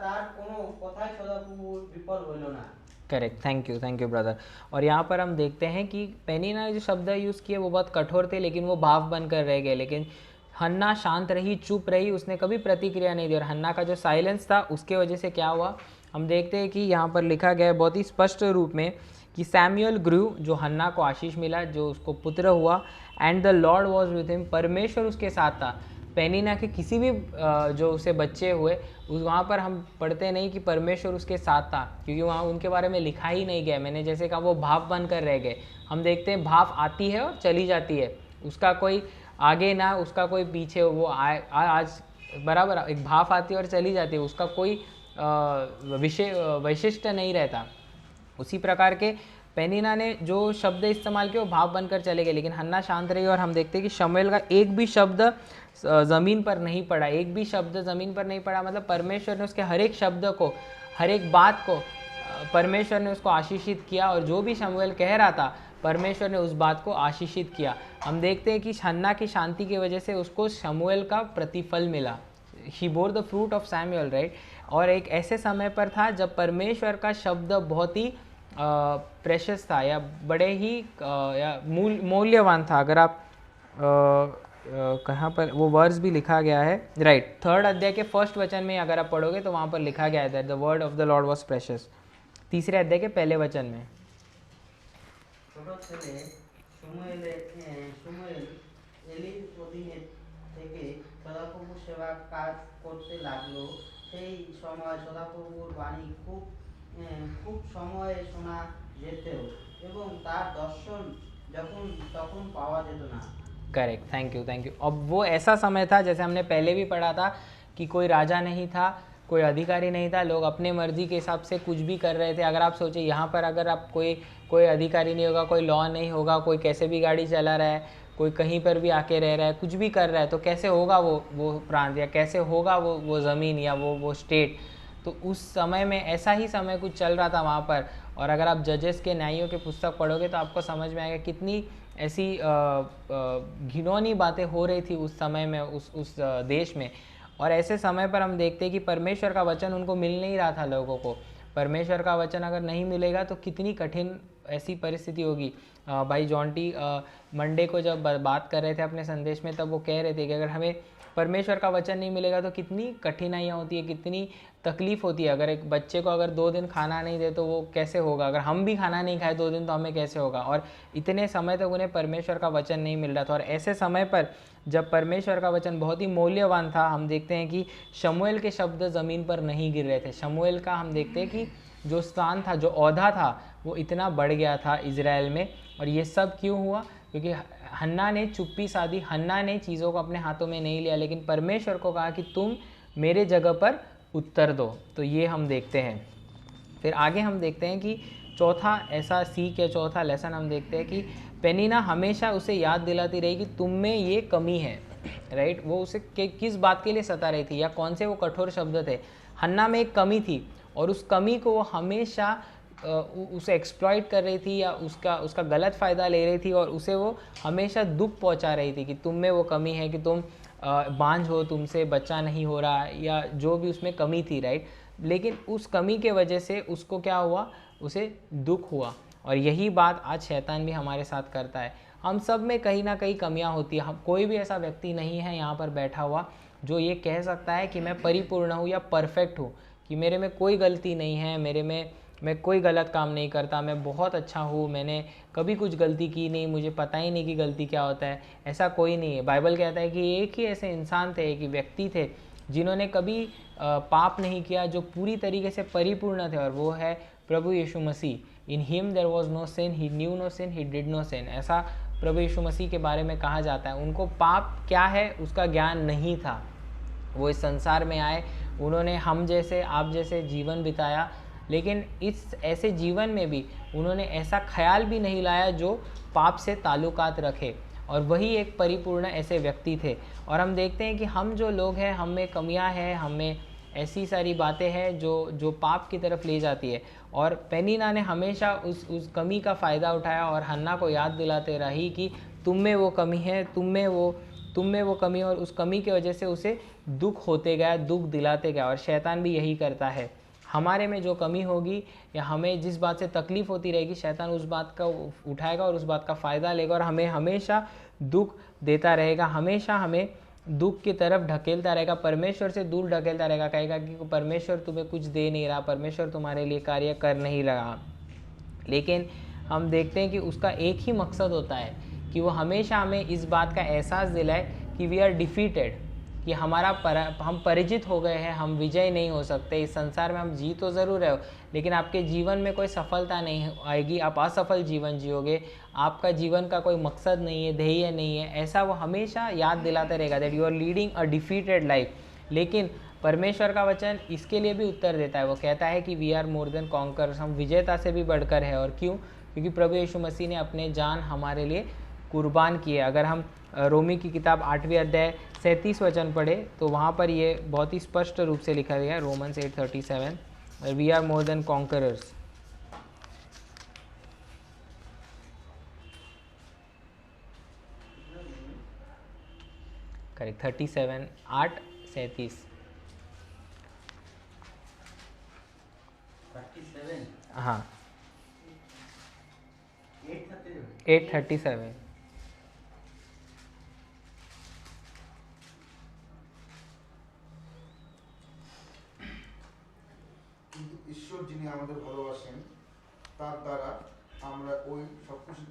तार कोनो कथाई सदाप्रभु विफल होइल ना। Correct, thank you brother. और यहाँ पर हम देखते हैं कि पेनिना ने जो शब्द यूज़ किए वो बहुत कठोर थे, लेकिन वो भाव बनकर रह गए। लेकिन हन्ना शांत रही, चुप रही, उसने कभी प्रतिक्रिया नहीं दी। और हन्ना का जो साइलेंस था उसके वजह से क्या हुआ, हम देखते हैं कि यहाँ पर लिखा गया है बहुत ही स्पष्ट रूप में कि सैमुअल ग्रू, जो हन्ना को आशीष मिला, जो उसको पुत्र हुआ, and the Lord was with him, परमेश्वर उसके साथ था। पेनिना के किसी भी जो उसे बच्चे हुए वहाँ पर हम पढ़ते नहीं कि परमेश्वर उसके साथ था, क्योंकि वहाँ उनके बारे में लिखा ही नहीं गया। मैंने जैसे कहा वो भाव बनकर रह गए। हम देखते हैं भाव आती है और चली जाती है, उसका कोई आगे ना उसका कोई पीछे, वो आज बराबर एक भाव आती है और चली जाती है, उसका कोई वैशिष्ट नहीं रहता। उसी प्रकार के पेनिना ने जो शब्द इस्तेमाल किए वो भाव बनकर चले गए, लेकिन हन्ना शांत रही। और हम देखते हैं कि शमूएल का एक भी शब्द ज़मीन पर नहीं पड़ा, एक भी शब्द ज़मीन पर नहीं पड़ा। मतलब परमेश्वर ने उसके हर एक शब्द को, हर एक बात को परमेश्वर ने उसको आशीषित किया, और जो भी शमूएल कह रहा था परमेश्वर ने उस बात को आशीषित किया। हम देखते हैं कि हन्ना की शांति की वजह से उसको शमूएल का प्रतिफल मिला। He bore the fruit of Samuel, right. और एक ऐसे समय पर था जब परमेश्वर का शब्द बहुत ही प्रेशस था, या बड़े ही या मूल्यवान था। अगर आप कहाँ पर वो वर्स भी लिखा गया है, राइट, 3rd अध्याय के 1st वचन में अगर आप पढ़ोगे तो वहाँ पर लिखा गया है that the word of the Lord was precious. 3रे अध्याय के पहले वचन में। ছোট ছেলে সমুয়েল এলির অধীনে থেকে সদাপ্রভু সেবা কাজ করতে লাগলো। সেই সময় সদাপ্রভুর বাণী খুব সময়ে শোনা যেত এবং তার দর্শন যখন তখন পাওয়া যেত না। Correct, thank you. अब वो ऐसा समय था, जैसे हमने पहले भी पढ़ा था, कि कोई राजा नहीं था, कोई अधिकारी नहीं था, लोग अपने मर्जी के हिसाब से कुछ भी कर रहे थे। अगर आप सोचिए यहाँ पर अगर आप कोई अधिकारी नहीं होगा, कोई लॉ नहीं होगा, कोई कैसे भी गाड़ी चला रहा है, कोई कहीं पर भी आके रह रहा है, कुछ भी कर रहा है, तो कैसे होगा वो प्रांत, या कैसे होगा वो ज़मीन, या वो स्टेट। तो उस समय में ऐसा ही समय कुछ चल रहा था वहाँ पर। और अगर आप जजेस के न्यायों के पुस्तक पढ़ोगे तो आपको समझ में आएगा कितनी ऐसी घिनौनी बातें हो रही थी उस समय में उस देश में। और ऐसे समय पर हम देखते हैं कि परमेश्वर का वचन उनको मिल नहीं रहा था लोगों को। परमेश्वर का वचन अगर नहीं मिलेगा तो कितनी कठिन ऐसी परिस्थिति होगी। भाई जॉन्टी मंडे को जब बात कर रहे थे अपने संदेश में, तब वो कह रहे थे कि अगर हमें परमेश्वर का वचन नहीं मिलेगा तो कितनी कठिनाइयाँ होती है, कितनी तकलीफ़ होती है। अगर एक बच्चे को अगर 2 दिन खाना नहीं दे तो वो कैसे होगा, अगर हम भी खाना नहीं खाए 2 दिन तो हमें कैसे होगा। और इतने समय तक उन्हें परमेश्वर का वचन नहीं मिल रहा था। और ऐसे समय पर जब परमेश्वर का वचन बहुत ही मूल्यवान था, हम देखते हैं कि शमूएल के शब्द ज़मीन पर नहीं गिर रहे थे। शमूएल का हम देखते हैं कि जो स्थान था, जो ओहदा था, वो इतना बढ़ गया था इज़राइल में। और ये सब क्यों हुआ? क्योंकि हन्ना ने चुप्पी साधी, हन्ना ने चीज़ों को अपने हाथों में नहीं लिया, लेकिन परमेश्वर को कहा कि तुम मेरे जगह पर उत्तर दो। तो ये हम देखते हैं। फिर आगे हम देखते हैं कि चौथा ऐसा सीख या चौथा लेसन हम देखते हैं कि पेनिना हमेशा उसे याद दिलाती रही कि तुम में ये कमी है, राइट। वो उसे किस बात के लिए सता रही थी, या कौन से वो कठोर शब्द थे। हन्ना में एक कमी थी और उस कमी को वो हमेशा उसे एक्सप्लॉइट कर रही थी, या उसका गलत फ़ायदा ले रही थी, और उसे वो हमेशा दुख पहुंचा रही थी कि तुम में वो कमी है, कि तुम बांझ हो, तुमसे बच्चा नहीं हो रहा, या जो भी उसमें कमी थी, राइट। लेकिन उस कमी के वजह से उसको क्या हुआ? उसे दुख हुआ। और यही बात आज शैतान भी हमारे साथ करता है। हम सब में कहीं ना कहीं कमियां होती है। हम कोई भी ऐसा व्यक्ति नहीं है यहाँ पर बैठा हुआ जो ये कह सकता है कि मैं परिपूर्ण हूँ या परफेक्ट हूँ, कि मेरे में कोई गलती नहीं है, मैं कोई गलत काम नहीं करता, मैं बहुत अच्छा हूँ, मैंने कभी कुछ गलती की नहीं, मुझे पता ही नहीं कि गलती क्या होता है। ऐसा कोई नहीं है। बाइबल कहता है कि एक ही ऐसे इंसान थे, एक ही व्यक्ति थे जिन्होंने कभी पाप नहीं किया, जो पूरी तरीके से परिपूर्ण थे, और वो है प्रभु यीशु मसीह। In him there was no sin, he knew no sin, he did no sin. ऐसा प्रभु यीशु मसीह के बारे में कहा जाता है। उनको पाप क्या है उसका ज्ञान नहीं था। वो इस संसार में आए, उन्होंने हम जैसे आप जैसे जीवन बिताया, लेकिन इस ऐसे जीवन में भी उन्होंने ऐसा ख्याल भी नहीं लाया जो पाप से ताल्लुकात रखे, और वही एक परिपूर्ण ऐसे व्यक्ति थे। और हम देखते हैं कि हम जो लोग हैं, हम में कमियां हैं, हम में ऐसी सारी बातें हैं जो पाप की तरफ ले जाती है। और पेनिना ने हमेशा उस कमी का फ़ायदा उठाया और हन्ना को याद दिलाते रही कि तुम में वो कमी है, तुम में वो कमी है, और उस कमी की वजह से उसे दुख होते गया, दुख दिलाते गया। और शैतान भी यही करता है। हमारे में जो कमी होगी या हमें जिस बात से तकलीफ़ होती रहेगी, शैतान उस बात का उठाएगा और उस बात का फ़ायदा लेगा, और हमें हमेशा दुख देता रहेगा, हमेशा हमें दुख की तरफ ढकेलता रहेगा, परमेश्वर से दूर ढकेलता रहेगा। कहेगा कि परमेश्वर तुम्हें कुछ दे नहीं रहा, परमेश्वर तुम्हारे लिए कार्य कर नहीं रहा। लेकिन हम देखते हैं कि उसका एक ही मकसद होता है कि वो हमेशा हमें इस बात का एहसास दिलाए कि वी आर डिफीटेड, कि हम परिचित हो गए हैं, हम विजय नहीं हो सकते। इस संसार में हम जी तो ज़रूर रहे हो, लेकिन आपके जीवन में कोई सफलता नहीं आएगी, आप असफल जीवन जियोगे, आपका जीवन का कोई मकसद नहीं है, ध्येय नहीं है। ऐसा वो हमेशा याद दिलाता रहेगा that you are leading a defeated life. लेकिन परमेश्वर का वचन इसके लिए भी उत्तर देता है। वो कहता है कि we are more than conquerors, हम विजेता से भी बढ़कर है। और क्यों? क्योंकि प्रभु यीशु मसीह ने अपने जान हमारे लिए कुर्बान किए। अगर हम रोमी की किताब 8वें अध्याय 37 वचन पढ़े तो वहाँ पर ये बहुत ही स्पष्ट रूप से लिखा गया है, Romans 8:37, we are more than conquerors. Correct, 37, 8:37। 37 हाँ, 837 8:37। যিনি আমাদের ভালোবাসেন তার দ্বারা আমরা ওই সবকিছু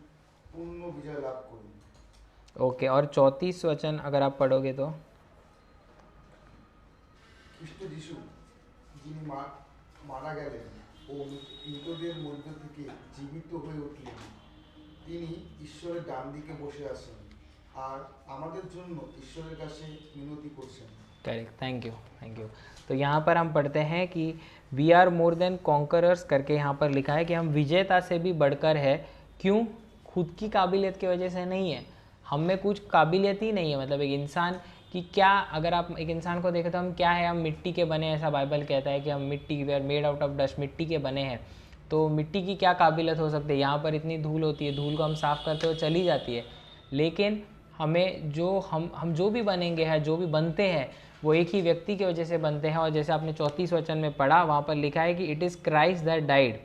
পূর্ণ বিজয় লাভ করি। ओके, और 34 वचन अगर आप पढ़ोगे तो। খ্রিস্ট যিশু যিনি মারা গেলেন ও মৃতদের মধ্য থেকে জীবিত হয়ে উঠলেন, তিনি ঈশ্বরের ডান দিকে বসে আছেন আর আমাদের জন্য ঈশ্বরের কাছে মিনতি করছেন। Correct, thank you, thank you. तो यहाँ पर हम पढ़ते हैं कि we are more than conquerors करके यहाँ पर लिखा है कि हम विजेता से भी बढ़कर है। क्यों? खुद की काबिलियत की वजह से नहीं है, हम में कुछ काबिलियत ही नहीं है। मतलब एक इंसान की क्या, अगर आप एक इंसान को देखें तो हम क्या है, हम मिट्टी के बने, ऐसा बाइबल कहता है कि हम मिट्टी, we are made out of dust, मिट्टी के बने हैं। तो मिट्टी की क्या काबिलियत हो सकती है? यहाँ पर इतनी धूल होती है, धूल को हम साफ़ करते हुए चली जाती है, लेकिन हमें जो हम जो भी बनेंगे हैं, जो भी बनते हैं, वो एक ही व्यक्ति की वजह से बनते हैं। और जैसे आपने 34 वचन में पढ़ा, वहाँ पर लिखा है कि it is Christ that died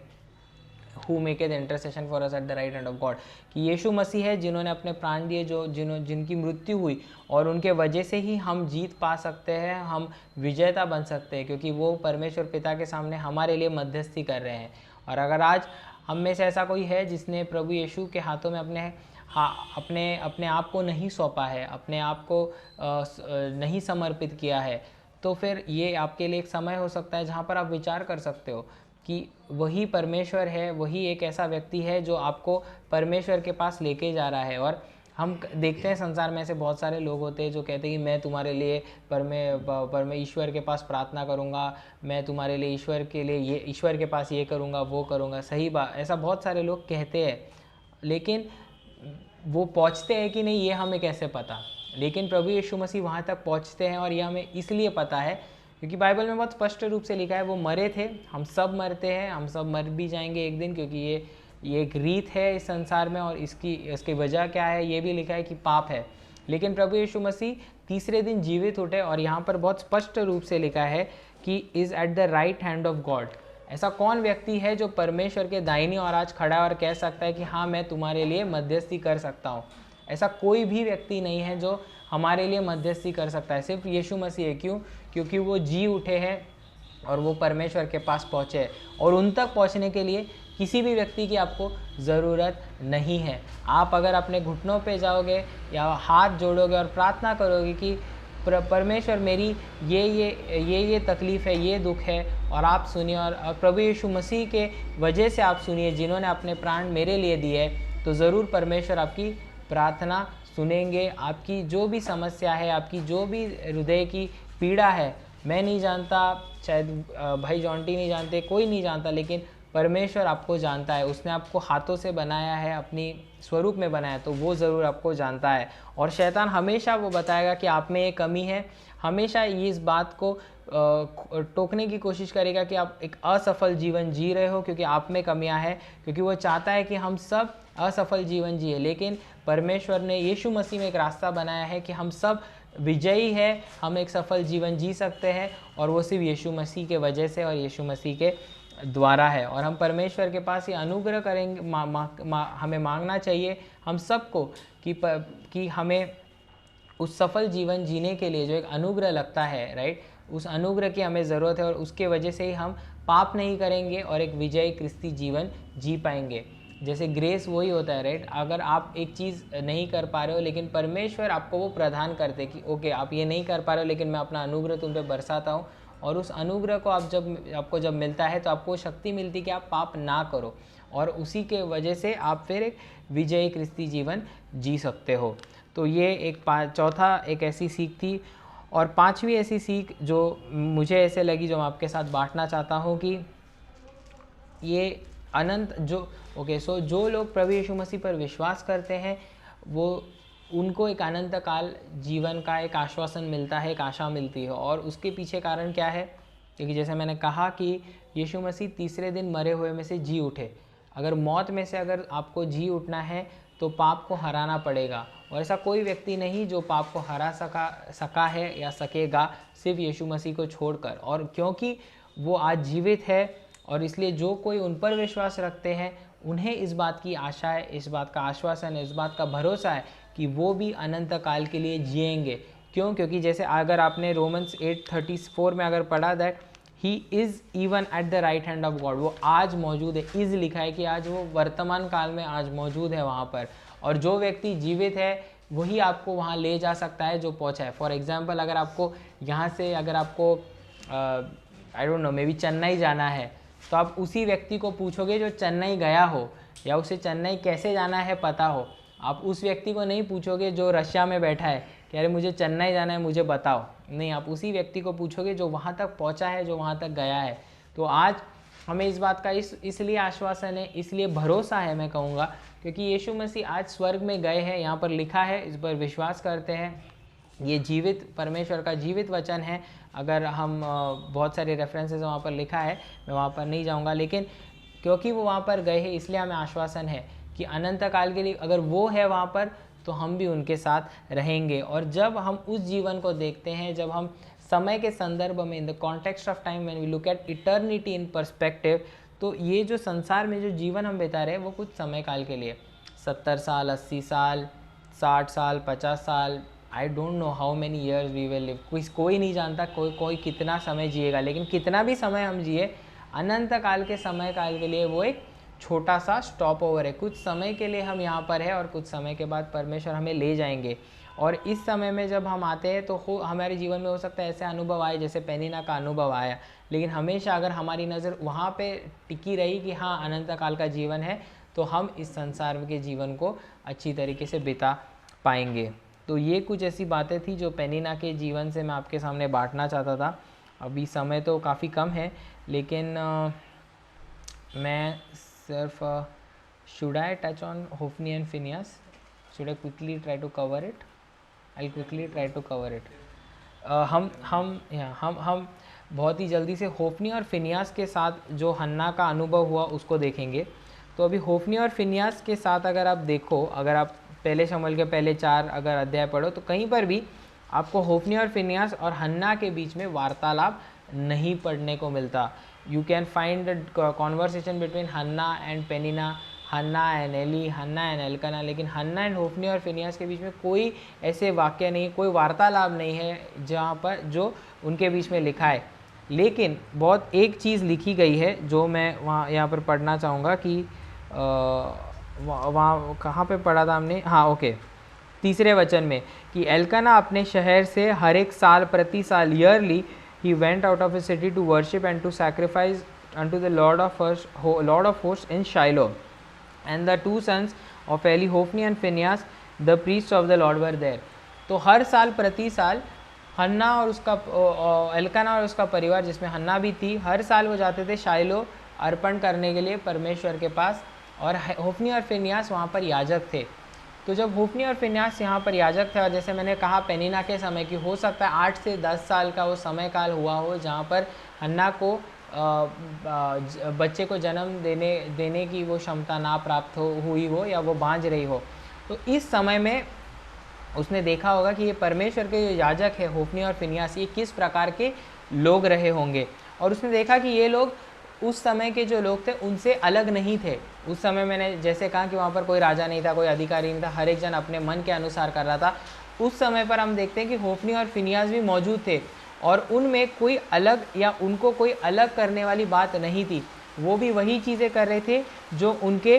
who maketh intercession for us at the right hand of God, कि यीशु मसीह है जिन्होंने अपने प्राण दिए, जिनकी मृत्यु हुई, और उनके वजह से ही हम जीत पा सकते हैं, हम विजेता बन सकते हैं, क्योंकि वो परमेश्वर पिता के सामने हमारे लिए मध्यस्थी कर रहे हैं। और अगर आज हम में से ऐसा कोई है जिसने प्रभु यीशु के हाथों में अपने आप को नहीं सौंपा है, अपने आप को नहीं समर्पित किया है, तो फिर ये आपके लिए एक समय हो सकता है जहाँ पर आप विचार कर सकते हो कि वही परमेश्वर है, वही एक ऐसा व्यक्ति है जो आपको परमेश्वर के पास लेके जा रहा है। और हम देखते हैं संसार में ऐसे बहुत सारे लोग होते हैं जो कहते हैं कि मैं तुम्हारे लिए ईश्वर के पास प्रार्थना करूँगा, मैं तुम्हारे लिए ईश्वर के पास ये करूँगा, वो करूँगा। सही बात, ऐसा बहुत सारे लोग कहते हैं, लेकिन वो पहुँचते हैं कि नहीं ये हमें कैसे पता? लेकिन प्रभु यीशु मसीह वहाँ तक पहुँचते हैं, और ये हमें इसलिए पता है क्योंकि बाइबल में बहुत स्पष्ट रूप से लिखा है वो मरे थे, हम सब मरते हैं, हम सब मर भी जाएंगे एक दिन, क्योंकि ये एक रीत है इस संसार में। और इसकी वजह क्या है? ये भी लिखा है कि पाप है। लेकिन प्रभु यीशु मसीह तीसरे दिन जीवित उठे, और यहाँ पर बहुत स्पष्ट रूप से लिखा है कि is eight the right hand of God. ऐसा कौन व्यक्ति है जो परमेश्वर के दाहिनी ओर आज खड़ा है और कह सकता है कि हाँ मैं तुम्हारे लिए मध्यस्थी कर सकता हूँ? ऐसा कोई भी व्यक्ति नहीं है जो हमारे लिए मध्यस्थी कर सकता है, सिर्फ यीशु मसीह है। क्यों? क्योंकि वो जी उठे हैं और वो परमेश्वर के पास पहुँचे हैं, और उन तक पहुँचने के लिए किसी भी व्यक्ति की आपको ज़रूरत नहीं है। आप अगर अपने घुटनों पे जाओगे या हाथ जोड़ोगे और प्रार्थना करोगे कि परमेश्वर मेरी ये तकलीफ़ है, ये दुख है, और आप सुनिए, और प्रभु यीशु मसीह के वजह से आप सुनिए जिन्होंने अपने प्राण मेरे लिए दिए, तो ज़रूर परमेश्वर आपकी प्रार्थना सुनेंगे। आपकी जो भी समस्या है, आपकी जो भी हृदय की पीड़ा है, मैं नहीं जानता, शायद भाई जॉन्टी नहीं जानते, कोई नहीं जानता, लेकिन परमेश्वर आपको जानता है। उसने आपको हाथों से बनाया है, अपनी स्वरूप में बनाया, तो वो ज़रूर आपको जानता है। और शैतान हमेशा वो बताएगा कि आप में ये कमी है, हमेशा ये इस बात को टोकने की कोशिश करेगा कि आप एक असफल जीवन जी रहे हो क्योंकि आप में कमियां हैं, क्योंकि वो चाहता है कि हम सब असफल जीवन जिए। लेकिन परमेश्वर ने यीशु मसीह में एक रास्ता बनाया है कि हम सब विजयी है, हम एक सफल जीवन जी सकते हैं, और वो सिर्फ यीशु मसीह के वजह से और यीशु मसीह के द्वारा है। और हम परमेश्वर के पास ये अनुग्रह करेंगे, हमें मांगना चाहिए हम सबको कि हमें उस सफल जीवन जीने के लिए जो एक अनुग्रह लगता है, राइट, उस अनुग्रह की हमें ज़रूरत है, और उसके वजह से ही हम पाप नहीं करेंगे और एक विजयी क्रिस्ती जीवन जी पाएंगे। जैसे ग्रेस वही होता है, राइट। अगर आप एक चीज़ नहीं कर पा रहे हो, लेकिन परमेश्वर आपको वो प्रदान करते कि ओके आप ये नहीं कर पा रहे हो, लेकिन मैं अपना अनुग्रह तुम पे बरसाता हूँ, और उस अनुग्रह को आपको जब मिलता है तो आपको शक्ति मिलती है कि आप पाप ना करो, और उसी के वजह से आप फिर एक विजयी क्रिस्ती जीवन जी सकते हो। तो ये एक चौथा एक ऐसी सीख थी। और पांचवी ऐसी सीख जो मुझे ऐसे लगी, जो मैं आपके साथ बांटना चाहता हूँ, कि ये अनंत जो लोग प्रभु यीशु मसीह पर विश्वास करते हैं, वो उनको एक अनंत काल जीवन का एक आश्वासन मिलता है, एक आशा मिलती है। और उसके पीछे कारण क्या है? क्योंकि जैसे मैंने कहा कि यीशु मसीह तीसरे दिन मरे हुए में से जी उठे। अगर मौत में से अगर आपको जी उठना है तो पाप को हराना पड़ेगा, और ऐसा कोई व्यक्ति नहीं जो पाप को हरा सका है या सकेगा, सिर्फ यीशु मसीह को छोड़कर। और क्योंकि वो आज जीवित है, और इसलिए जो कोई उन पर विश्वास रखते हैं उन्हें इस बात की आशा है, इस बात का आश्वासन है, इस बात का भरोसा है कि वो भी अनंत काल के लिए जिएंगे। क्यों? क्योंकि जैसे अगर आपने रोमन्स 8:34 में अगर पढ़ा that he is even at the right hand of God, वो आज मौजूद है, इज़ लिखा है कि आज वो वर्तमान काल में आज मौजूद है वहाँ पर, और जो व्यक्ति जीवित है वही आपको वहाँ ले जा सकता है जो पहुँचा है। फॉर एग्जाम्पल अगर आपको यहाँ से अगर आपको आई don't no may be Chennai जाना है, तो आप उसी व्यक्ति को पूछोगे जो चेन्नई गया हो या उसे चेन्नई कैसे जाना है पता हो। आप उस व्यक्ति को नहीं पूछोगे जो रशिया में बैठा है कि अरे मुझे चेन्नई जाना है मुझे बताओ, नहीं, आप उसी व्यक्ति को पूछोगे जो वहाँ तक पहुँचा है, जो वहाँ तक गया है। तो आज हमें इस बात का इसलिए आश्वासन है, इसलिए भरोसा है मैं कहूँगा, क्योंकि यीशु मसीह आज स्वर्ग में गए हैं, यहाँ पर लिखा है, इस पर विश्वास करते हैं। ये जीवित परमेश्वर का जीवित वचन है। अगर हम बहुत सारे रेफरेंसेस वहाँ पर लिखा है, मैं वहाँ पर नहीं जाऊँगा, लेकिन क्योंकि वो वहाँ पर गए हैं इसलिए हमें आश्वासन है कि अनंत काल के लिए अगर वो है वहाँ पर तो हम भी उनके साथ रहेंगे। और जब हम उस जीवन को देखते हैं, जब हम समय के संदर्भ में, in the context of time when we look at eternity in perspective, तो ये जो संसार में जो जीवन हम बिता रहे हैं वो कुछ समय काल के लिए, 70 साल, 80 साल, 60 साल, 50 साल, I don't know how many years we will live, कोई नहीं जानता कोई कितना समय जिएगा, लेकिन कितना भी समय हम जिए, अनंत काल के समय काल के लिए वो एक छोटा सा स्टॉप ओवर है। कुछ समय के लिए हम यहाँ पर है और कुछ समय के बाद परमेश्वर हमें ले जाएंगे। और इस समय में जब हम आते हैं तो हमारे जीवन में हो सकता है ऐसे अनुभव आए जैसे पेनिना का अनुभव आया, लेकिन हमेशा अगर हमारी नज़र वहाँ पे टिकी रही कि हाँ अनंत काल का जीवन है, तो हम इस संसार के जीवन को अच्छी तरीके से बिता पाएंगे। तो ये कुछ ऐसी बातें थी जो पेनिना के जीवन से मैं आपके सामने बांटना चाहता था। अभी समय तो काफ़ी कम है, लेकिन मैं सिर्फ should I touch on Hophni and Phinehas, should I quickly try to cover it, I quickly try to cover it. हम बहुत ही जल्दी से होफनी और फिनियास के साथ जो हन्ना का अनुभव हुआ उसको देखेंगे। तो अभी होफनी और फिनियास के साथ अगर आप देखो, अगर आप पहले शमूएल के पहले 4 अगर अध्याय पढ़ो तो कहीं पर भी आपको होफनी और फिनियास और हन्ना के बीच में वार्तालाप नहीं पढ़ने को मिलता। You can find the conversation between Hannah and Peninnah, Hannah and Eli, Hannah and Elkanah, लेकिन हन्ना एंड होफनी और फिनियास के बीच में कोई ऐसे वाक्य नहीं, कोई वार्तालाप नहीं है जहाँ पर जो उनके बीच में लिखा है। लेकिन बहुत एक चीज़ लिखी गई है जो मैं वहाँ यहाँ पर पढ़ना चाहूँगा कि वहाँ कहाँ पे पढ़ा था हमने, हाँ ओके, 3 वचन में कि एल्काना अपने शहर से हर एक साल प्रति साल yearly he went out of his city to worship and to sacrifice unto the Lord of hosts in Shiloh, and the 2 sons of Eli, Hophni and Phinehas, the priests of the Lord were there। तो हर साल प्रति साल हन्ना और उसका Elkanah और उसका परिवार जिसमें हन्ना भी थी, हर साल वो जाते थे शाइलो अर्पण करने के लिए परमेश्वर के पास, और होफनी और फिनियास वहाँ पर याजक थे। तो जब होफनी और फिनियास यहाँ पर याजक थे, और जैसे मैंने कहा पेनिना के समय की हो सकता है 8 से 10 साल का वो समय काल हुआ हो जहाँ पर हन्ना को बच्चे को जन्म देने की वो क्षमता ना प्राप्त हुई हो या वो बांझ रही हो। तो इस समय में उसने देखा होगा कि ये परमेश्वर के जो याजक है होफनी और फिनियास, ये किस प्रकार के लोग रहे होंगे, और उसने देखा कि ये लोग उस समय के जो लोग थे उनसे अलग नहीं थे। उस समय मैंने जैसे कहा कि वहाँ पर कोई राजा नहीं था, कोई अधिकारी नहीं था, हर एक जन अपने मन के अनुसार कर रहा था। उस समय पर हम देखते हैं कि होफनी और फिनियास भी मौजूद थे, और उनमें कोई अलग या उनको कोई अलग करने वाली बात नहीं थी। वो भी वही चीज़ें कर रहे थे जो उनके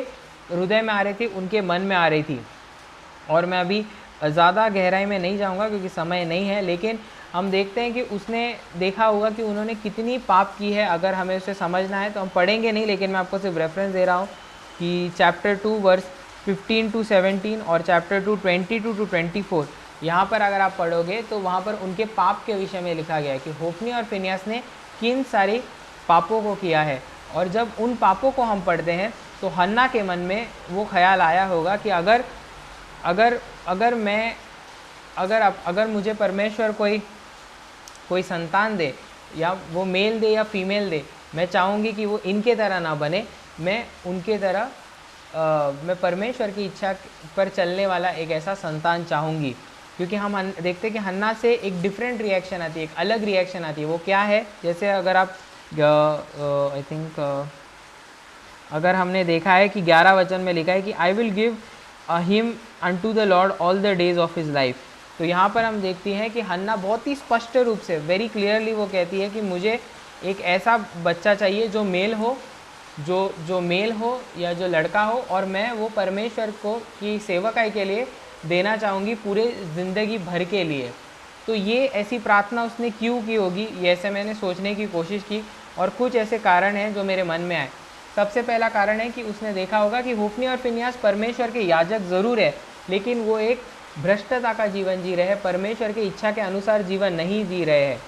हृदय में आ रही थी, उनके मन में आ रही थी। और मैं अभी ज़्यादा गहराई में नहीं जाऊँगा क्योंकि समय नहीं है, लेकिन हम देखते हैं कि उसने देखा होगा कि उन्होंने कितनी पाप की है। अगर हमें उसे समझना है तो हम पढ़ेंगे नहीं, लेकिन मैं आपको सिर्फ रेफरेंस दे रहा हूँ कि चैप्टर 2 वर्स 15 to 17 और चैप्टर 2 22 to 24, यहाँ पर अगर आप पढ़ोगे तो वहाँ पर उनके पाप के विषय में लिखा गया है कि होफनी और फिनियास ने किन सारे पापों को किया है। और जब उन पापों को हम पढ़ते हैं तो हन्ना के मन में वो ख्याल आया होगा कि अगर मुझे परमेश्वर कोई संतान दे, या वो मेल दे या फीमेल दे, मैं चाहूँगी कि वो इनके तरह ना बने, मैं उनके तरह मैं परमेश्वर की इच्छा पर चलने वाला एक ऐसा संतान चाहूँगी। क्योंकि हम देखते हैं कि हन्ना से एक डिफरेंट रिएक्शन आती है, एक अलग रिएक्शन आती है। वो क्या है, जैसे अगर आप आई थिंक अगर हमने देखा है कि 11 वचन में लिखा है कि I will give him unto the Lord all the days of his life. तो यहाँ पर हम देखती हैं कि हन्ना बहुत ही स्पष्ट रूप से वेरी क्लियरली वो कहती है कि मुझे एक ऐसा बच्चा चाहिए जो मेल हो, जो मेल हो या जो लड़का हो, और मैं वो परमेश्वर को की सेवकाई के लिए देना चाहूँगी पूरे ज़िंदगी भर के लिए। तो ये ऐसी प्रार्थना उसने क्यों की होगी, ये ऐसे मैंने सोचने की कोशिश की और कुछ ऐसे कारण हैं जो मेरे मन में आए। सबसे पहला कारण है कि उसने देखा होगा कि होप्नी और फिनियास परमेश्वर के याजक ज़रूर है, लेकिन वो एक भ्रष्टता का जीवन जी रहे हैं, परमेश्वर की इच्छा के अनुसार जीवन नहीं जी रहे हैं,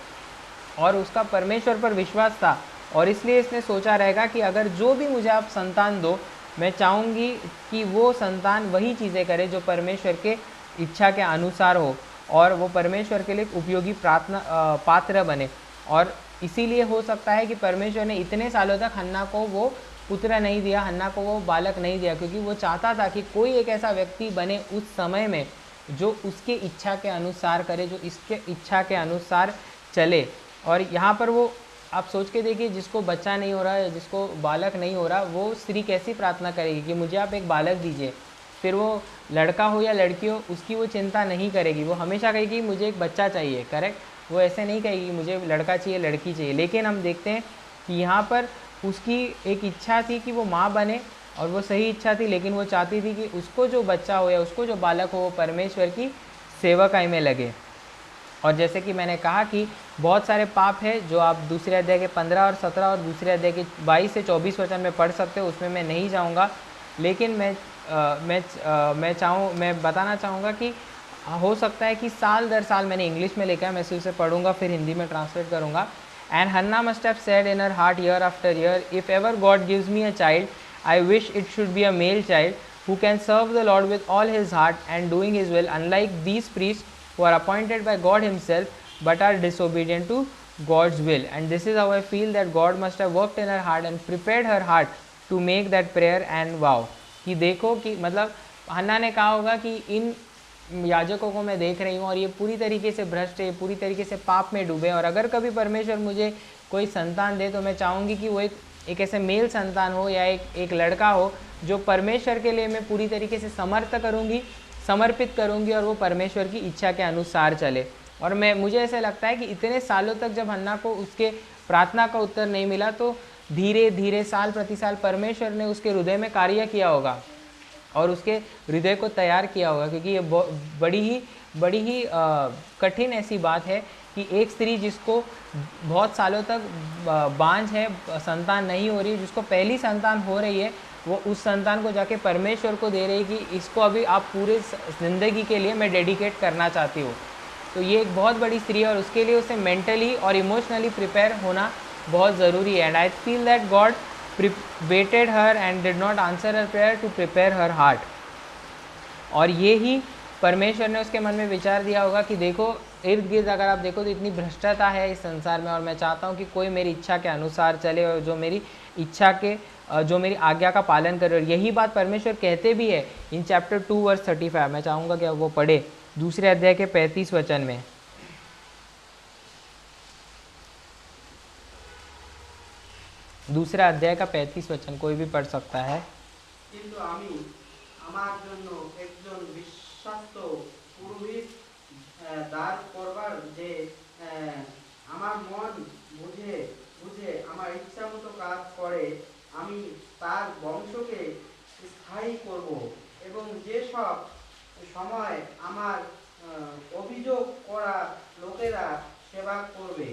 और उसका परमेश्वर पर विश्वास था। और इसलिए इसने सोचा रहेगा कि अगर जो भी मुझे आप संतान दो, मैं चाहूँगी कि वो संतान वही चीज़ें करे जो परमेश्वर के इच्छा के अनुसार हो, और वो परमेश्वर के लिए उपयोगी पात्र बने। और इसीलिए हो सकता है कि परमेश्वर ने इतने सालों तक हन्ना को वो पुत्र नहीं दिया, हन्ना को वो बालक नहीं दिया, क्योंकि वो चाहता था कि कोई एक ऐसा व्यक्ति बने उस समय में जो उसके इच्छा के अनुसार करे, जो इसके इच्छा के अनुसार चले। और यहाँ पर वो आप सोच के देखिए, जिसको बच्चा नहीं हो रहा है, जिसको बालक नहीं हो रहा, वो स्त्री कैसी प्रार्थना करेगी कि मुझे आप एक बालक दीजिए। फिर वो लड़का हो या लड़की हो, उसकी वो चिंता नहीं करेगी, वो हमेशा कहेगी मुझे एक बच्चा चाहिए, करेक्ट। वो ऐसे नहीं कहेगी मुझे लड़का चाहिए, लड़की चाहिए। लेकिन हम देखते हैं कि यहाँ पर उसकी एक इच्छा थी कि वो माँ बने, और वो सही इच्छा थी, लेकिन वो चाहती थी कि उसको जो बच्चा हो या उसको जो बालक हो वो परमेश्वर की सेवकाई में लगे। और जैसे कि मैंने कहा कि बहुत सारे पाप है जो आप दूसरे अध्याय के 15 और 17 और दूसरे अध्याय के 22 से 24 वचन में पढ़ सकते हो, उसमें मैं नहीं जाऊंगा। लेकिन मैं बताना चाहूँगा कि हो सकता है कि साल दर साल, मैंने इंग्लिश में लिखा है, मैं सिर्फ से पढ़ूंगा फिर हिंदी में ट्रांसलेट करूँगा। And Hannah must have said in her heart year after year, if ever God gives me a child, I wish it should be a male child who can serve the Lord with all his heart and doing his will, unlike these priests who are appointed by God himself but are disobedient to God's will. And this is how I feel that God must have worked in her heart and prepared her heart to make that prayer and vow. कि देखो कि मतलब हन्ना ने कहा होगा कि इन याजकों को मैं देख रही हूँ और ये पूरी तरीके से भ्रष्ट है, पूरी तरीके से पाप में डूबे, और अगर कभी परमेश्वर मुझे कोई संतान दे तो मैं चाहूँगी कि वो एक ऐसे मेल संतान हो या एक लड़का हो जो परमेश्वर के लिए मैं पूरी तरीके से समर्पित करूँगी और वो परमेश्वर की इच्छा के अनुसार चले। और मुझे ऐसा लगता है कि इतने सालों तक जब हन्ना को उसके प्रार्थना का उत्तर नहीं मिला, तो धीरे धीरे साल प्रति साल परमेश्वर ने उसके हृदय में कार्य किया होगा और उसके हृदय को तैयार किया होगा, क्योंकि ये बड़ी ही कठिन ऐसी बात है कि एक स्त्री जिसको बहुत सालों तक बांझ है, संतान नहीं हो रही, जिसको पहली संतान हो रही है, वो उस संतान को जाके परमेश्वर को दे रही है कि इसको अभी आप पूरे ज़िंदगी के लिए मैं डेडिकेट करना चाहती हूँ। तो ये एक बहुत बड़ी स्त्री है और उसके लिए उसे मेंटली और इमोशनली प्रिपेयर होना बहुत ज़रूरी है। And I feel that God waited her and did not answer her prayer to prepare her heart. और ये ही परमेश्वर ने उसके मन में विचार दिया होगा कि देखो इर्द गिर्द अगर आप देखो तो इतनी भ्रष्टता है इस संसार में, और मैं चाहता हूँ कि कोई मेरी इच्छा के अनुसार चले और जो मेरी आज्ञा का पालन करे। और यही बात परमेश्वर कहते भी है इन चैप्टर 2 वर्स 35। मैं चाहूँगा कि वो पढ़े दूसरे अध्याय के 35 वचन में। दूसरा अध्याय का 35 वचन कोई भी पढ़ सकता है। কিন্তু আমি আমার জন্য একজন বিশ্বস্ত পুরোহিত দাঁড় করবার যে আমার মন বুঝে আমার ইচ্ছা মতো কাজ করে, আমি তার বংশকে স্থায়ী করব এবং যে সব সময় আমার অভিযোগ করা লোকেরা সেবা করবে।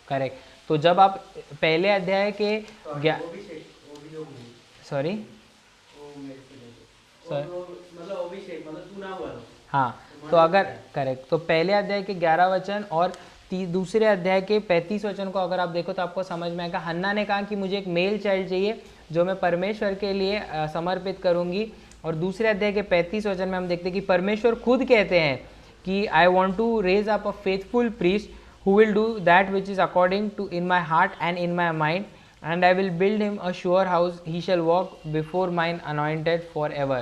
करेक्ट। तो जब आप पहले अध्याय के অভিযোগ নেই, सॉरी मतलब अभिषेक मतलब चुना हुआ। हाँ, तो अगर करेक्ट, तो पहले अध्याय के 11 वचन और दूसरे अध्याय के 35 वचन को अगर आप देखो तो आपको समझ में आएगा। हन्ना ने कहा कि मुझे एक मेल चाइल्ड चाहिए जो मैं परमेश्वर के लिए समर्पित करूंगी। और दूसरे अध्याय के 35 वचन में हम देखते हैं कि परमेश्वर खुद कहते हैं कि I want to raise up a faithful priest who will do that which is according to in my heart and in my mind, and I will build him a sure house, he shall walk before mine anointed forever।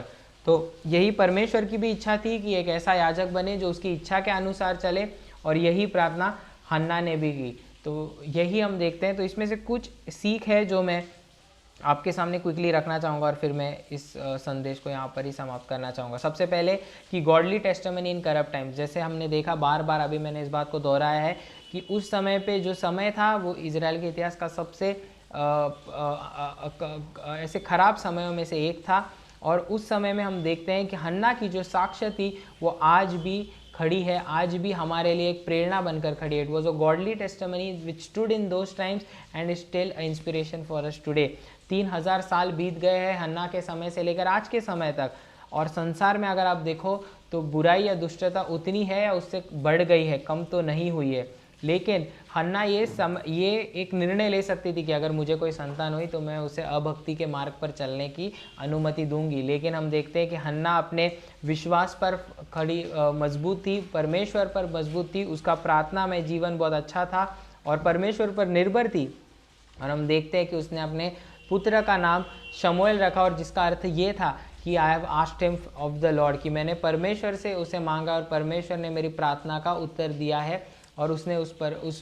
तो यही परमेश्वर की भी इच्छा थी कि एक ऐसा याजक बने जो उसकी इच्छा के अनुसार चले, और यही प्रार्थना हन्ना ने भी की। तो यही हम देखते हैं। तो इसमें से कुछ सीख है जो मैं आपके सामने क्विकली रखना चाहूँगा और फिर मैं इस संदेश को यहाँ पर ही समाप्त करना चाहूँगा। सबसे पहले कि गॉडली टेस्टिमनी इन करप्ट टाइम्स, जैसे हमने देखा बार बार, अभी मैंने इस बात को दोहराया है कि उस समय पे जो समय था वो इजराइल के इतिहास का सबसे ऐसे खराब समयों में से एक था। और उस समय में हम देखते हैं कि हन्ना की जो साक्ष्य थी वो आज भी खड़ी है, आज भी हमारे लिए एक प्रेरणा बनकर खड़ी है। It was a godly testimony which stood in those times and still a inspiration for us today. 3000 साल बीत गए हैं हन्ना के समय से लेकर आज के समय तक, और संसार में अगर आप देखो तो बुराई या दुष्टता उतनी है या उससे बढ़ गई है, कम तो नहीं हुई है। लेकिन हन्ना ये एक निर्णय ले सकती थी कि अगर मुझे कोई संतान हुई तो मैं उसे अभक्ति के मार्ग पर चलने की अनुमति दूंगी। लेकिन हम देखते हैं कि हन्ना अपने विश्वास पर खड़ी मजबूत थी, परमेश्वर पर मजबूत थी, उसका प्रार्थना में जीवन बहुत अच्छा था और परमेश्वर पर निर्भर थी। और हम देखते हैं कि उसने अपने पुत्र का नाम शमूएल रखा, और जिसका अर्थ ये था कि I have asked him of the Lord, कि मैंने परमेश्वर से उसे मांगा और परमेश्वर ने मेरी प्रार्थना का उत्तर दिया है, और उसने उस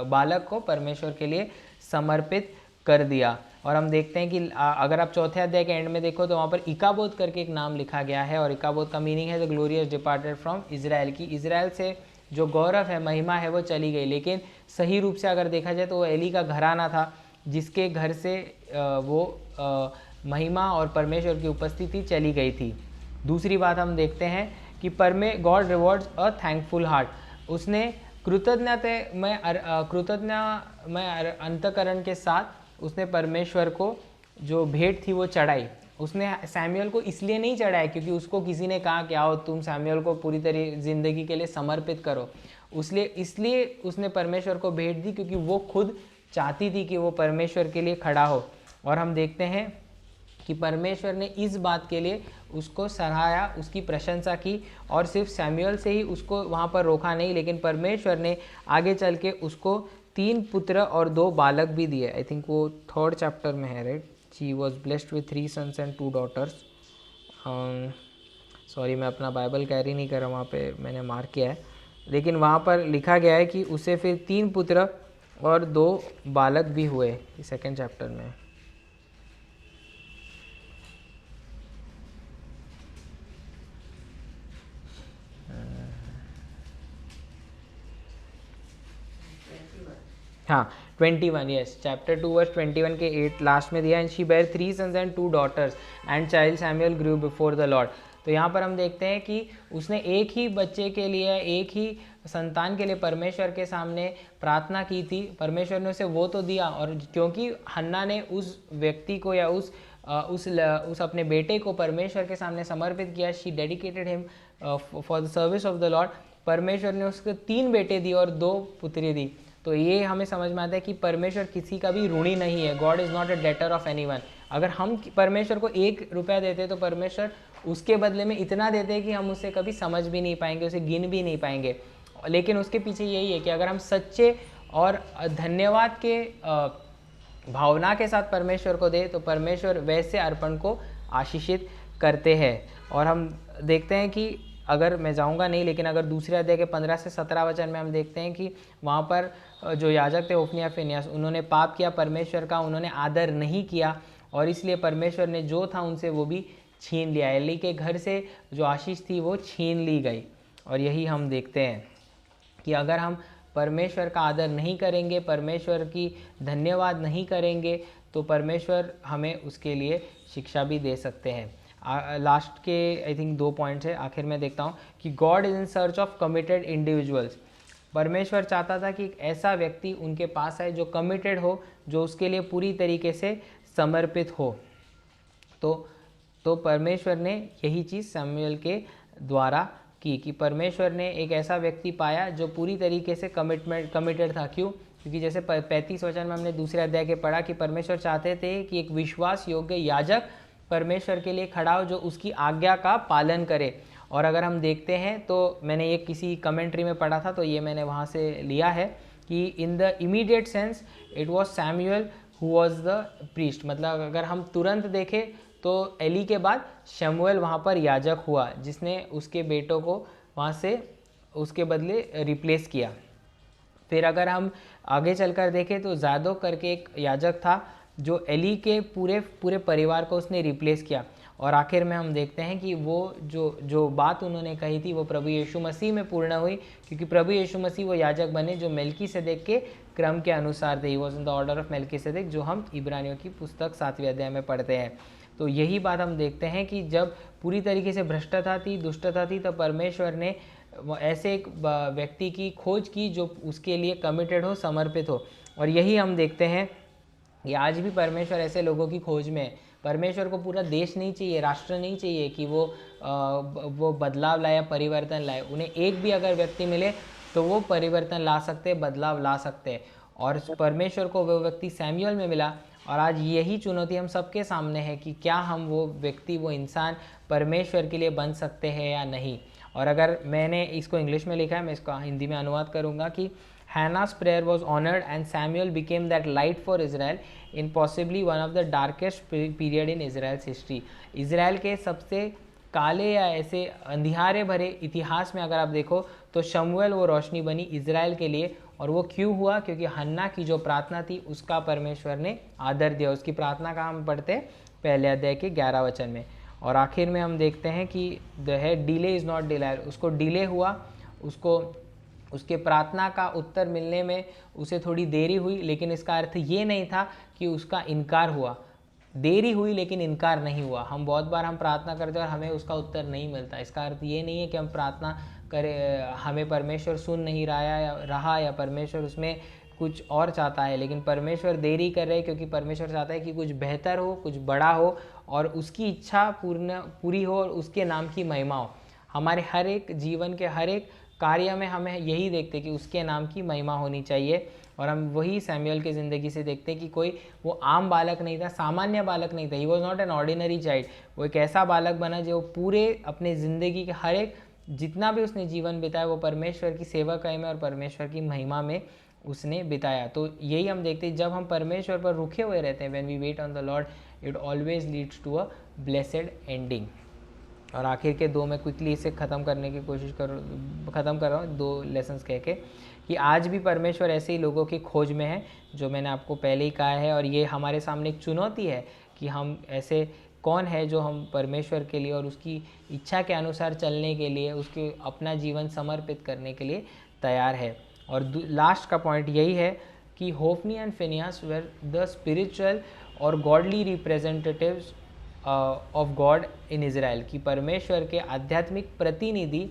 बालक को परमेश्वर के लिए समर्पित कर दिया। और हम देखते हैं कि अगर आप चौथे अध्याय के एंड में देखो तो वहाँ पर इकाबोद करके एक नाम लिखा गया है, और इकाबोद का मीनिंग है the glorious departed from Israel, की इजराइल से जो गौरव है, महिमा है, वो चली गई। लेकिन सही रूप से अगर देखा जाए तो वो एली का घराना था, जिसके घर से वो महिमा और परमेश्वर की उपस्थिति चली गई थी। दूसरी बात हम देखते हैं कि गॉड रिवॉर्ड्स अ थैंकफुल हार्ट, उसने कृतज्ञ अंतकरण के साथ उसने परमेश्वर को जो भेंट थी वो चढ़ाई। उसने सैमुअल को इसलिए नहीं चढ़ाया क्योंकि उसको किसी ने कहा कि आओ तुम सैमुअल को पूरी तरह ज़िंदगी के लिए समर्पित करो, इसलिए उसने परमेश्वर को भेंट दी क्योंकि वो खुद चाहती थी कि वो परमेश्वर के लिए खड़ा हो। और हम देखते हैं कि परमेश्वर ने इस बात के लिए उसको सराहाया, उसकी प्रशंसा की, और सिर्फ सैमुअल से ही उसको वहाँ पर रोका नहीं, लेकिन परमेश्वर ने आगे चल के उसको 3 पुत्र और 2 बालक भी दिए। आई थिंक वो 3rd चैप्टर में है, right. She was blessed with 3 sons and 2 daughters। Sorry मैं अपना बाइबल कैरी नहीं कर रहा, वहाँ पे मैंने मार्क किया है, लेकिन वहाँ पर लिखा गया है कि उसे फिर 3 पुत्र और 2 बालक भी हुए 2nd चैप्टर में। हाँ 21, यस, चैप्टर 2 वर्स 21 के 8 लास्ट में दिया, and she bare 3 sons and 2 daughters and child Samuel grew before the Lord. तो यहाँ पर हम देखते हैं कि उसने एक ही बच्चे के लिए, एक ही संतान के लिए परमेश्वर के सामने प्रार्थना की थी। परमेश्वर ने उसे वो तो दिया, और क्योंकि हन्ना ने उस व्यक्ति को या उस अपने बेटे को परमेश्वर के सामने समर्पित किया, she dedicated him for the service of the Lord, परमेश्वर ने उसको 3 बेटे दिए और 2 पुत्री दी। तो ये हमें समझ में आता है कि परमेश्वर किसी का भी ऋणी नहीं है। God is not a debtor of anyone. अगर हम परमेश्वर को 1 रुपया देते तो परमेश्वर उसके बदले में इतना देते हैं कि हम उसे कभी समझ भी नहीं पाएंगे, उसे गिन भी नहीं पाएंगे। लेकिन उसके पीछे यही है कि अगर हम सच्चे और धन्यवाद के भावना के साथ परमेश्वर को दे तो परमेश्वर वैसे अर्पण को आशीषित करते हैं। और हम देखते हैं कि अगर मैं जाऊंगा नहीं, लेकिन अगर दूसरे अध्याय के 15 से 17 वचन में हम देखते हैं कि वहाँ पर जो याजक थे होफनी या फिनियास, उन्होंने पाप किया परमेश्वर का, उन्होंने आदर नहीं किया, और इसलिए परमेश्वर ने जो था उनसे वो भी छीन लिया। एली के घर से जो आशीष थी वो छीन ली गई। और यही हम देखते हैं कि अगर हम परमेश्वर का आदर नहीं करेंगे, परमेश्वर की धन्यवाद नहीं करेंगे, तो परमेश्वर हमें उसके लिए शिक्षा भी दे सकते हैं। लास्ट के आई थिंक 2 पॉइंट्स है, आखिर में देखता हूँ कि God is in search of committed individuals. परमेश्वर चाहता था कि एक ऐसा व्यक्ति उनके पास आए जो कमिटेड हो, जो उसके लिए पूरी तरीके से समर्पित हो। तो परमेश्वर ने यही चीज़ सैमुअल के द्वारा की कि परमेश्वर ने एक ऐसा व्यक्ति पाया जो पूरी तरीके से कमिटेड था। क्यों? क्योंकि जैसे 35 वचन में हमने दूसरे अध्याय के पढ़ा कि परमेश्वर चाहते थे कि एक विश्वास योग्य याजक परमेश्वर के लिए खड़ा हो जो उसकी आज्ञा का पालन करे। और अगर हम देखते हैं तो मैंने ये किसी कमेंट्री में पढ़ा था, तो ये मैंने वहाँ से लिया है कि in the immediate sense it was Samuel who was the priest. मतलब अगर हम तुरंत देखें तो एली के बाद शमूएल वहाँ पर याजक हुआ, जिसने उसके बेटों को वहाँ से उसके बदले रिप्लेस किया। फिर अगर हम आगे चलकर देखें तो जादोक करके एक याजक था जो एली के पूरे पूरे परिवार को उसने रिप्लेस किया। और आखिर में हम देखते हैं कि वो जो बात उन्होंने कही थी वो प्रभु यीशु मसीह में पूर्ण हुई, क्योंकि प्रभु यीशु मसीह वो याजक बने जो मेल्कीसेदेक के क्रम के अनुसार थे। He was in the order of Melchizedek, जो हम इब्रानियों की पुस्तक 7वें अध्याय में पढ़ते हैं। तो यही बात हम देखते हैं कि जब पूरी तरीके से भ्रष्टता थी, दुष्टता थी, तब परमेश्वर ने ऐसे एक व्यक्ति की खोज की जो उसके लिए कमिटेड हो, समर्पित हो। और यही हम देखते हैं कि आज भी परमेश्वर ऐसे लोगों की खोज में है। परमेश्वर को पूरा देश नहीं चाहिए, राष्ट्र नहीं चाहिए कि वो बदलाव लाए या परिवर्तन लाए। उन्हें एक भी अगर व्यक्ति मिले तो वो परिवर्तन ला सकते, बदलाव ला सकते। और परमेश्वर को वो व्यक्ति सैमुअल में मिला। और आज यही चुनौती हम सबके सामने है कि क्या हम वो व्यक्ति, वो इंसान परमेश्वर के लिए बन सकते हैं या नहीं। और अगर मैंने इसको इंग्लिश में लिखा है, मैं इसको हिंदी में अनुवाद करूँगा कि Hannah's prayer was honored and Samuel became that light for Israel in possibly one of the darkest period in Israel's history। Israel के सबसे काले या ऐसे अंधियारे भरे इतिहास में अगर आप देखो तो शमूएल वो रोशनी बनी इज़राइल के लिए। और वो क्यों हुआ? क्योंकि हन्ना की जो प्रार्थना थी उसका परमेश्वर ने आदर दिया। उसकी प्रार्थना का हम पढ़ते हैं 1 अध्याय के 11 वचन में। और आखिर में हम देखते हैं कि डिले इज़ नॉट डिलायर, उसको डिले हुआ, उसको उसके प्रार्थना का उत्तर मिलने में उसे थोड़ी देरी हुई, लेकिन इसका अर्थ ये नहीं था कि उसका इनकार हुआ। देरी हुई लेकिन इनकार नहीं हुआ। हम बहुत बार हम प्रार्थना करते हैं और हमें उसका उत्तर नहीं मिलता। इसका अर्थ ये नहीं है कि हम प्रार्थना करें, हमें परमेश्वर सुन नहीं रहा या परमेश्वर उसमें कुछ और चाहता है। लेकिन परमेश्वर देरी कर रहे क्योंकि परमेश्वर चाहता है कि कुछ बेहतर हो, कुछ बड़ा हो और उसकी इच्छा पूरी हो और उसके नाम की महिमा हो। हमारे हर एक जीवन के हर एक कार्य में हमें यही देखते कि उसके नाम की महिमा होनी चाहिए। और हम वही सैमुअल की ज़िंदगी से देखते हैं कि कोई वो आम बालक नहीं था, सामान्य बालक नहीं था। He was not an ordinary child. वो एक ऐसा बालक बना जो पूरे अपने ज़िंदगी के हर एक जितना भी उसने जीवन बिताया वो परमेश्वर की सेवकाई में और परमेश्वर की महिमा में उसने बिताया। तो यही हम देखते हैं, जब हम परमेश्वर पर रुके हुए रहते हैं, when we wait on the Lord, it always leads to a blessed ending. और आखिर के दो मैं क्विकली इसे ख़त्म करने की कोशिश कर रहा हूँ, 2 लेसन्स कह के, कि आज भी परमेश्वर ऐसे ही लोगों की खोज में है जो मैंने आपको पहले ही कहा है। और ये हमारे सामने एक चुनौती है कि हम ऐसे कौन है जो हम परमेश्वर के लिए और उसकी इच्छा के अनुसार चलने के लिए, उसके अपना जीवन समर्पित करने के लिए तैयार है। और लास्ट का पॉइंट यही है कि होफनी एंड फिनियास वेर द स्पिरिचुअल और godly representatives of God in Israel, की परमेश्वर के आध्यात्मिक प्रतिनिधि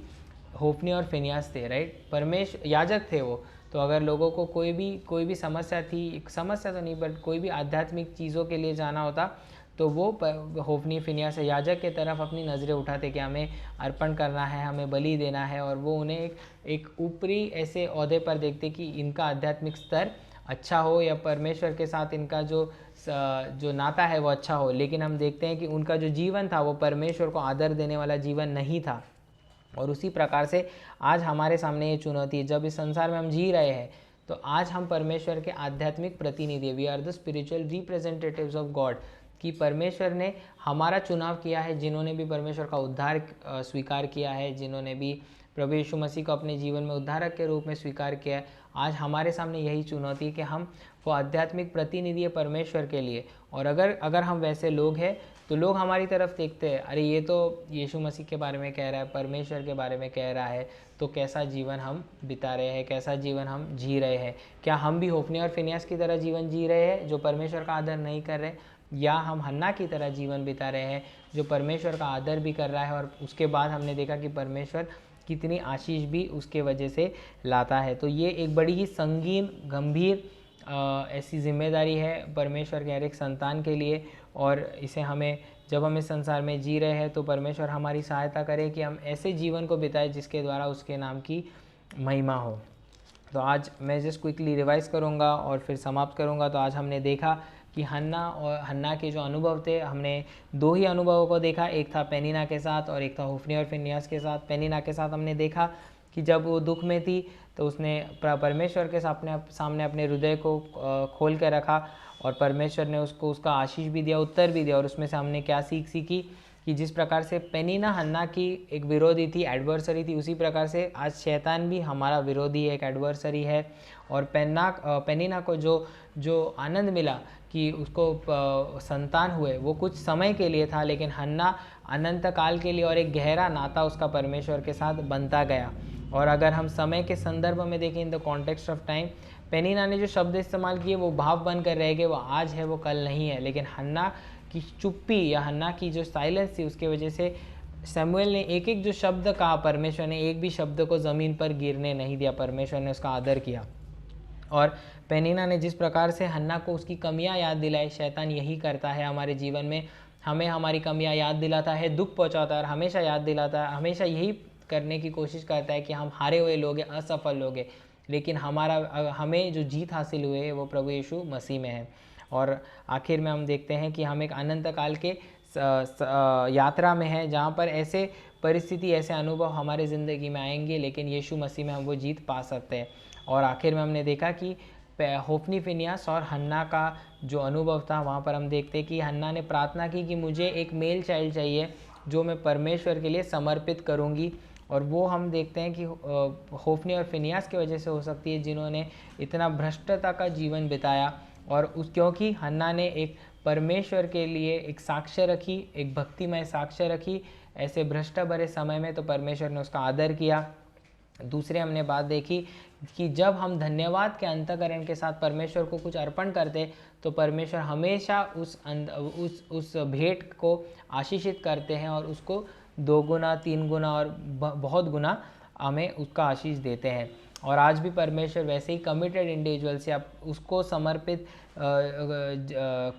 होफनी और फिनियास थे, राइट। परमेश्वर याजक थे वो। तो अगर लोगों को कोई भी समस्या थी, समस्या तो नहीं बट कोई भी आध्यात्मिक चीज़ों के लिए जाना होता तो वो होफनी फिनियास याजक के तरफ अपनी नज़रें उठाते कि हमें अर्पण करना है, हमें बलि देना है। और वो उन्हें एक ऊपरी ऐसे ओहदे पर देखते कि इनका आध्यात्मिक स्तर अच्छा हो या परमेश्वर के साथ इनका जो नाता है वो अच्छा हो। लेकिन हम देखते हैं कि उनका जो जीवन था वो परमेश्वर को आदर देने वाला जीवन नहीं था। और उसी प्रकार से आज हमारे सामने ये चुनौती है, जब इस संसार में हम जी रहे हैं तो आज हम परमेश्वर के आध्यात्मिक प्रतिनिधि, we are the spiritual representatives of God, कि परमेश्वर ने हमारा चुनाव किया है। जिन्होंने भी परमेश्वर का उद्धार स्वीकार किया है, जिन्होंने भी प्रभु यीशु मसीह को अपने जीवन में उद्धारक के रूप में स्वीकार किया है, आज हमारे सामने यही चुनौती है कि हम वो आध्यात्मिक प्रतिनिधि है परमेश्वर के लिए। और अगर हम वैसे लोग हैं तो लोग हमारी तरफ देखते हैं, अरे ये तो यीशु मसीह के बारे में कह रहा है, परमेश्वर के बारे में कह रहा है, तो कैसा जीवन हम बिता रहे हैं, कैसा जीवन हम जी रहे हैं। क्या हम भी होफनी और फिनियास की तरह जीवन जी रहे हैं जो परमेश्वर का आदर नहीं कर रहे, या हम हन्ना की तरह जीवन बिता रहे हैं जो परमेश्वर का आदर भी कर रहा है। और उसके बाद हमने देखा कि परमेश्वर कितनी आशीष भी उसके वजह से लाता है। तो ये एक बड़ी ही संगीन गंभीर ऐसी जिम्मेदारी है परमेश्वर के हर एक संतान के लिए। और इसे हमें, जब हम इस संसार में जी रहे हैं तो परमेश्वर हमारी सहायता करे कि हम ऐसे जीवन को बिताएं जिसके द्वारा उसके नाम की महिमा हो। तो आज मैं जस्ट क्विकली रिवाइज़ करूँगा और फिर समाप्त करूँगा। तो आज हमने देखा कि हन्ना के जो अनुभव थे, हमने 2 ही अनुभवों को देखा, एक था पेनिना के साथ और एक था होफनी और फिनियास के साथ। पेनिना के साथ हमने देखा कि जब वो दुख में थी तो उसने परमेश्वर के सामने अपने हृदय को खोल कर रखा और परमेश्वर ने उसको उसका आशीष भी दिया, उत्तर भी दिया। और उसमें से हमने क्या सीखी कि जिस प्रकार से पेनिना हन्ना की एक विरोधी थी, एडवर्सरी थी, उसी प्रकार से आज शैतान भी हमारा विरोधी है, एक एडवर्सरी है। और पेनिना को जो आनंद मिला कि उसको संतान हुए, वो कुछ समय के लिए था, लेकिन हन्ना अनंत काल के लिए, और एक गहरा नाता उसका परमेश्वर के साथ बनता गया। और अगर हम समय के संदर्भ में देखें, in the context of time, Peninnah ने जो शब्द इस्तेमाल किए वो भाव बनकर रह गए, वो आज है वो कल नहीं है। लेकिन हन्ना की चुप्पी या हन्ना की जो साइलेंस थी, उसके वजह से शमूएल ने एक एक जो शब्द कहा, परमेश्वर ने एक भी शब्द को ज़मीन पर गिरने नहीं दिया, परमेश्वर ने उसका आदर किया। और पेनिना ने जिस प्रकार से हन्ना को उसकी कमियां याद दिलाई, शैतान यही करता है हमारे जीवन में, हमें हमारी कमियां याद दिलाता है, दुख पहुंचाता है और हमेशा याद दिलाता है, हमेशा यही करने की कोशिश करता है कि हम हारे हुए लोग हैं, असफल लोग हैं। लेकिन हमें जो जीत हासिल हुई है वो प्रभु यीशु मसीह में है। और आखिर में हम देखते हैं कि हम एक अनंत काल के यात्रा में है, जहाँ पर ऐसे परिस्थिति, ऐसे अनुभव हमारे ज़िंदगी में आएंगे, लेकिन यीशु मसीह में हम वो जीत पा सकते हैं। और आखिर में हमने देखा कि होफनी फिनियास और हन्ना का जो अनुभव था, वहाँ पर हम देखते हैं कि हन्ना ने प्रार्थना की कि मुझे एक मेल चाइल्ड चाहिए जो मैं परमेश्वर के लिए समर्पित करूँगी। और वो हम देखते हैं कि होफनी और फिनियास की वजह से हो सकती है, जिन्होंने इतना भ्रष्टता का जीवन बिताया। और क्योंकि हन्ना ने एक परमेश्वर के लिए एक साक्ष्य रखी, एक भक्तिमय साक्ष्य रखी ऐसे भ्रष्ट भरे समय में, तो परमेश्वर ने उसका आदर किया। दूसरे हमने बात देखी कि जब हम धन्यवाद के अंतःकरण के साथ परमेश्वर को कुछ अर्पण करते, तो परमेश्वर हमेशा उस भेंट को आशीषित करते हैं और उसको 2 गुना 3 गुना और बहुत गुना हमें उसका आशीष देते हैं। और आज भी परमेश्वर वैसे ही कमिटेड इंडिविजुअल से आप उसको समर्पित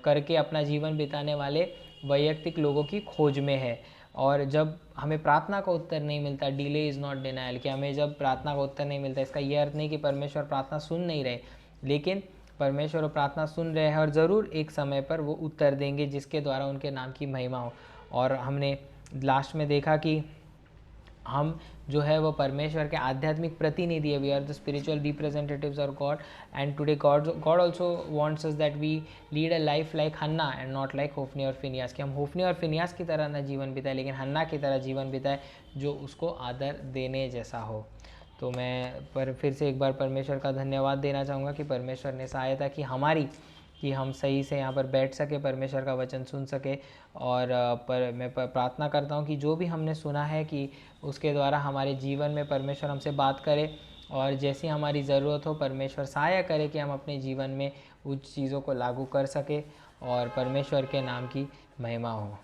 करके अपना जीवन बिताने वाले वैयक्तिक लोगों की खोज में है। और जब हमें प्रार्थना का उत्तर नहीं मिलता, डिले इज़ नॉट डिनायल, कि हमें जब प्रार्थना का उत्तर नहीं मिलता, इसका ये अर्थ नहीं कि परमेश्वर प्रार्थना सुन नहीं रहे, लेकिन परमेश्वर वो प्रार्थना सुन रहे हैं और ज़रूर एक समय पर वो उत्तर देंगे जिसके द्वारा उनके नाम की महिमा हो। और हमने लास्ट में देखा कि हम जो है वो परमेश्वर के आध्यात्मिक प्रतिनिधि है, we are the spiritual representatives of God. And today God also wants us that we lead a life like Hannah and not like Hophni और फिनियास, कि हम होफनी और फिनियास की तरह ना जीवन बिताए, लेकिन हन्ना की तरह जीवन बिताए जो उसको आदर देने जैसा हो। तो मैं फिर से एक बार परमेश्वर का धन्यवाद देना चाहूँगा कि परमेश्वर ने सहायता की हमारी, कि हम सही से यहाँ पर बैठ सके, परमेश्वर का वचन सुन सके। और मैं प्रार्थना करता हूँ कि जो भी हमने सुना है कि उसके द्वारा हमारे जीवन में परमेश्वर हमसे बात करे, और जैसी हमारी ज़रूरत हो परमेश्वर सहाय करे कि हम अपने जीवन में उन चीज़ों को लागू कर सके और परमेश्वर के नाम की महिमा हो।